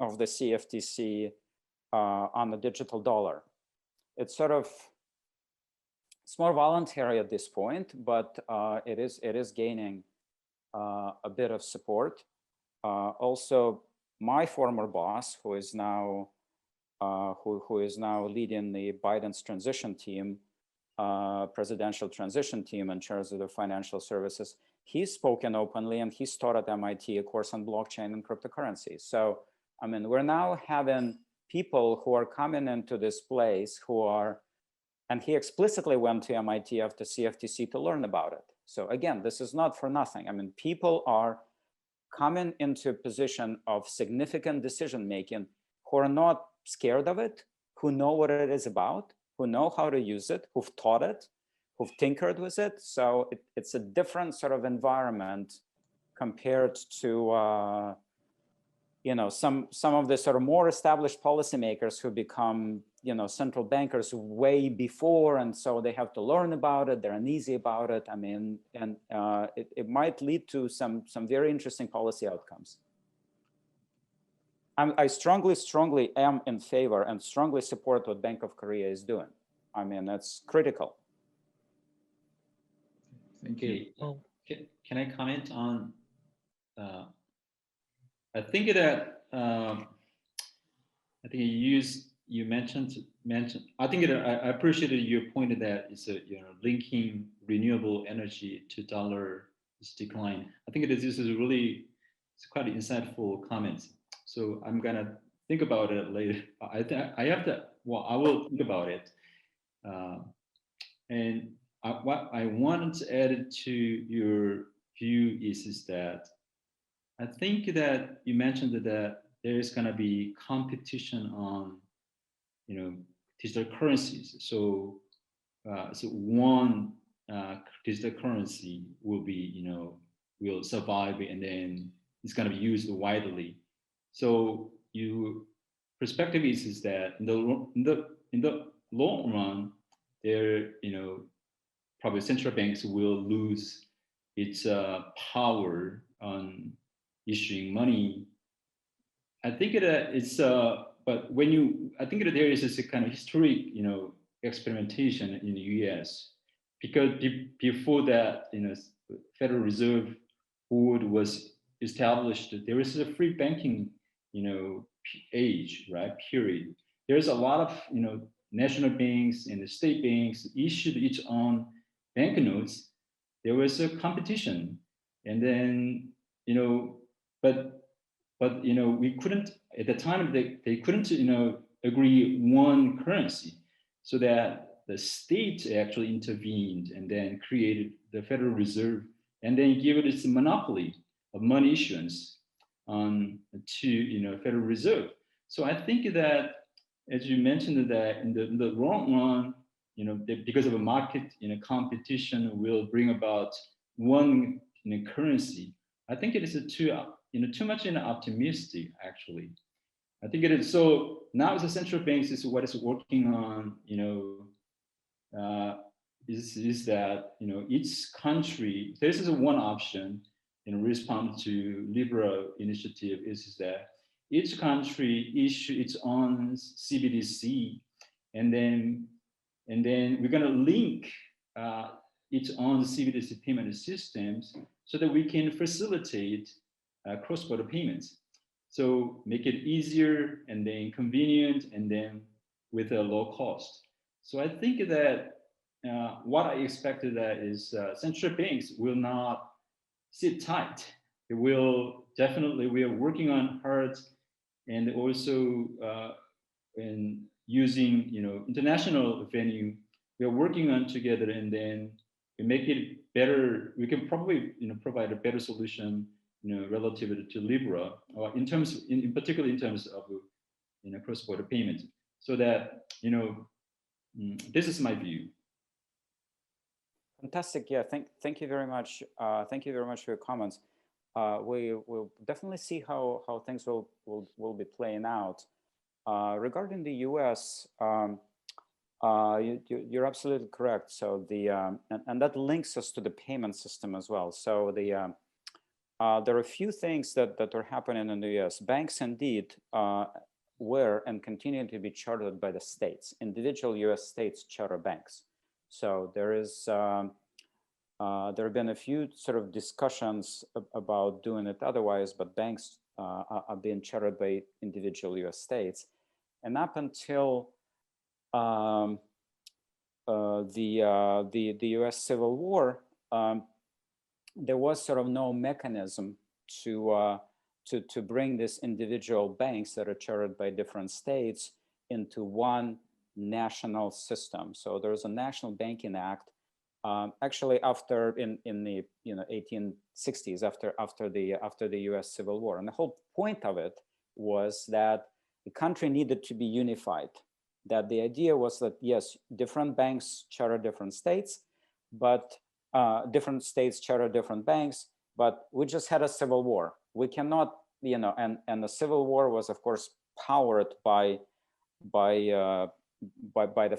of the CFTC on the digital dollar. It's more voluntary at this point, but it is gaining a bit of support. Also, my former boss, who is now leading the Biden's transition team, presidential transition team, in charge of the financial services, he's spoken openly, and he's taught at MIT a course on blockchain and cryptocurrency. So, we're now having people who are coming into this place and he explicitly went to MIT after CFTC to learn about it. So again, this is not for nothing. People are coming into a position of significant decision-making who are not scared of it, who know what it is about, who know how to use it, who've taught it, who've tinkered with it. So it's a different sort of environment compared to some of the sort of more established policymakers who become central bankers way before, and so they have to learn about it. They're uneasy about it. It might lead to some very interesting policy outcomes. I strongly am in favor and strongly support what Bank of Korea is doing. That's critical. Thank you. Can I comment on? I think that you mentioned. I think I appreciated your point that it's linking renewable energy to dollar's decline. I think this is it's quite insightful comments. So I'm gonna think about it later. I will think about it. And what I wanted to add to your view is that I think that you mentioned that there is going to be competition on, digital currencies. So one digital currency will will survive, and then it's going to be used widely. So your perspective is that in the long run, there probably central banks will lose its power on issuing money. I think that it's but I think that there is this kind of historic experimentation in the US, because before that Federal Reserve Board was established, there is a free banking age, right, period. There's a lot of national banks and the state banks issued its own banknotes. There was a competition, and then but we couldn't at the time. They couldn't agree one currency, so that the state actually intervened and then created the Federal Reserve, and then gave it its monopoly of money issuance to Federal Reserve. So I think that, as you mentioned, that in the long run, because of a market competition will bring about one currency. I think it is too much optimistic actually. I think it is so now the central banks is what is working on, is that each country, this is one option in response to Libra initiative is that each country issue its own CBDC, and then we're going to link its own CBDC payment systems so that we can facilitate cross-border payments. So make it easier and then convenient and then with a low cost. So I think that what I expected that is central banks will not sit tight. It will definitely, we are working on hard and also in using international venue, we are working on together, and then we make it better. We can probably provide a better solution relative to Libra, or in particular in terms of cross-border payment. So that this is my view. Fantastic. Yeah, thank you very much. Thank you very much for your comments. We will definitely see how things will be playing out. Regarding the U.S., you're absolutely correct. So and that links us to the payment system as well. So there are a few things that are happening in the U.S. Banks indeed were and continue to be chartered by the states. Individual U.S. states charter banks. So there have been a few sort of discussions about doing it otherwise, but banks are being chartered by individual U.S. states. And up until the U.S. Civil War, there was sort of no mechanism to bring these individual banks that are chartered by different states into one national system. So there's a National Banking Act, actually after in the 1860s, after the U.S. Civil War, and the whole point of it was that the country needed to be unified. That the idea was that yes, different banks charter different states, but different states charter different banks, but we just had a civil war. We cannot, and the Civil War was of course powered by the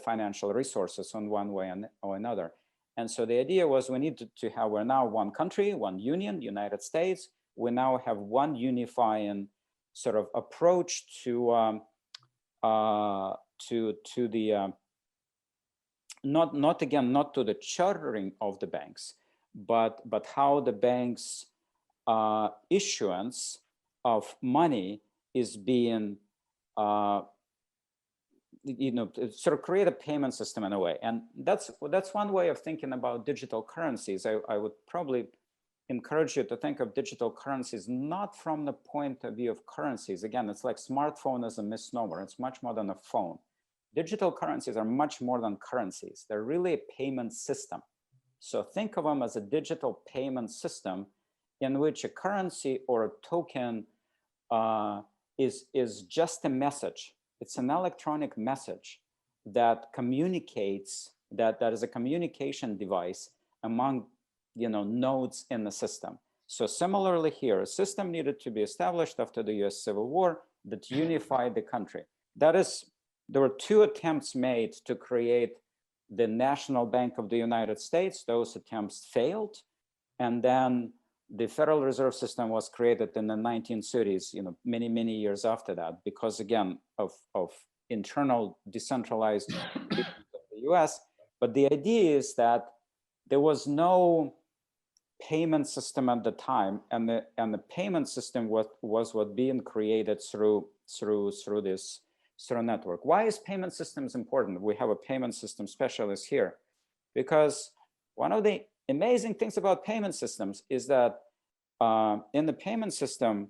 financial resources on one way or another. And so the idea was we needed to have, we're now one country, one union, United States. We now have one unifying sort of approach to the not to the chartering of the banks, but how the banks issuance of money is being sort of create a payment system in a way. And that's one way of thinking about digital currencies. I would probably encourage you to think of digital currencies not from the point of view of currencies. Again, it's like smartphone is a misnomer. It's much more than a phone. Digital currencies are much more than currencies. They're really a payment system. So think of them as a digital payment system in which a currency or a token is just a message. It's an electronic message that communicates, that is a communication device among nodes in the system. So similarly here, a system needed to be established after the US Civil War that unified the country. That is, there were two attempts made to create the National Bank of the United States. Those attempts failed. And then the Federal Reserve System was created in the 1930s, many, many years after that, because again, of internal decentralized of the US. But the idea is that there was no payment system at the time, and the payment system was what being created through this network. Why is payment systems important? We have a payment system specialist here, because one of the amazing things about payment systems is that in the payment system,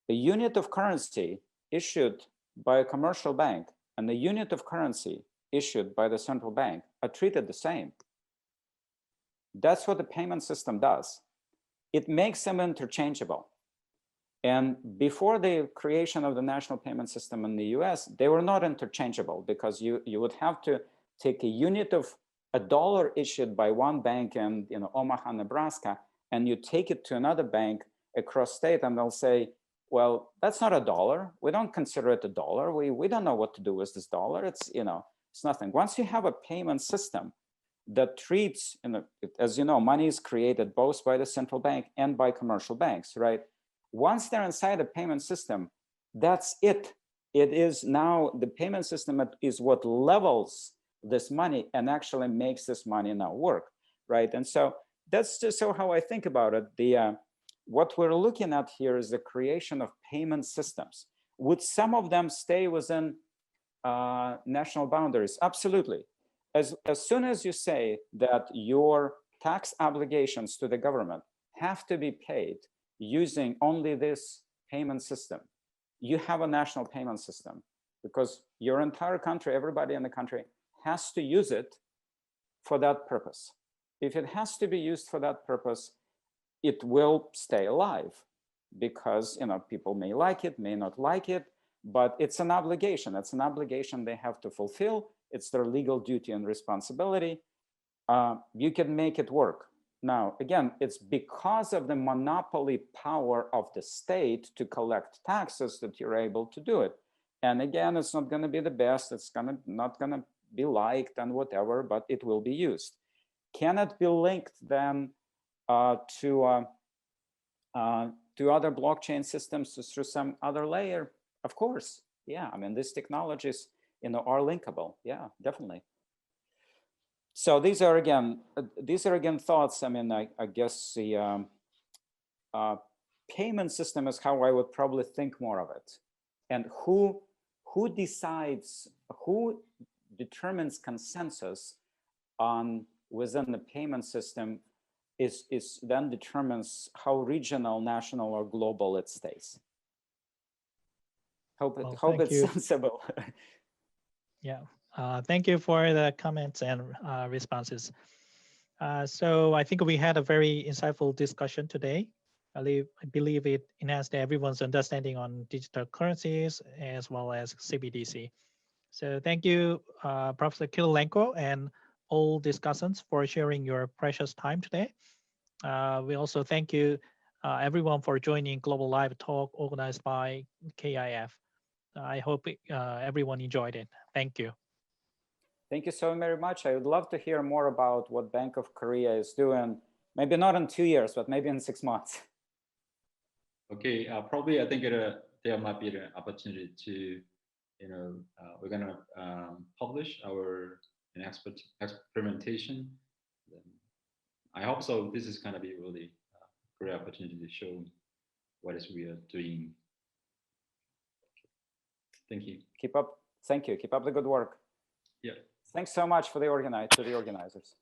a unit of currency issued by a commercial bank and the unit of currency issued by the central bank are treated the same. That's what the payment system does. It makes them interchangeable. And before the creation of the national payment system in the US, they were not interchangeable, because you would have to take a unit of a dollar issued by one bank in Omaha, Nebraska, and you take it to another bank across state, and they'll say, well, that's not a dollar. We don't consider it a dollar. We don't know what to do with this dollar. It's, it's nothing. Once you have a payment system that treats, as you know, money is created both by the central bank and by commercial banks, right? Once they're inside a payment system, that's it. It is now, the payment system is what levels this money and actually makes this money now work, right? And so that's just how I think about it. What we're looking at here is the creation of payment systems. Would some of them stay within national boundaries? Absolutely. As soon as you say that your tax obligations to the government have to be paid using only this payment system, you have a national payment system, because your entire country, everybody in the country has to use it for that purpose. If it has to be used for that purpose, it will stay alive, because people may like it, may not like it, but it's an obligation. It's an obligation they have to fulfill. It's their legal duty and responsibility. You can make it work. Now, again, it's because of the monopoly power of the state to collect taxes that you're able to do it. And again, it's not going to be the best. It's not going to be liked and whatever, but it will be used. Can it be linked then to other blockchain systems through some other layer? Of course. Yeah, I mean, these technologies are linkable. Yeah, definitely. So these are again thoughts. I mean, I guess the payment system is how I would probably think more of it. And who decides, who determines consensus on within the payment system is then determines how regional, national, or global it stays. Hope it's sensible. Yeah. Thank you for the comments and responses. So I think we had a very insightful discussion today. I believe it enhanced everyone's understanding on digital currencies as well as CBDC. So thank you, Professor Kirilenko and all discussants for sharing your precious time today. We also thank you, everyone, for joining Global Live Talk organized by KIF. I hope everyone enjoyed it. Thank you. Thank you so very much. I would love to hear more about what Bank of Korea is doing. Maybe not in 2 years, but maybe in 6 months. Okay, probably I think there might be an opportunity to, we're gonna publish our experimentation. I hope so. This is gonna be really a great opportunity to show what is we are doing. Thank you. Thank you. Keep up the good work. Yeah. Thanks so much for the organizers.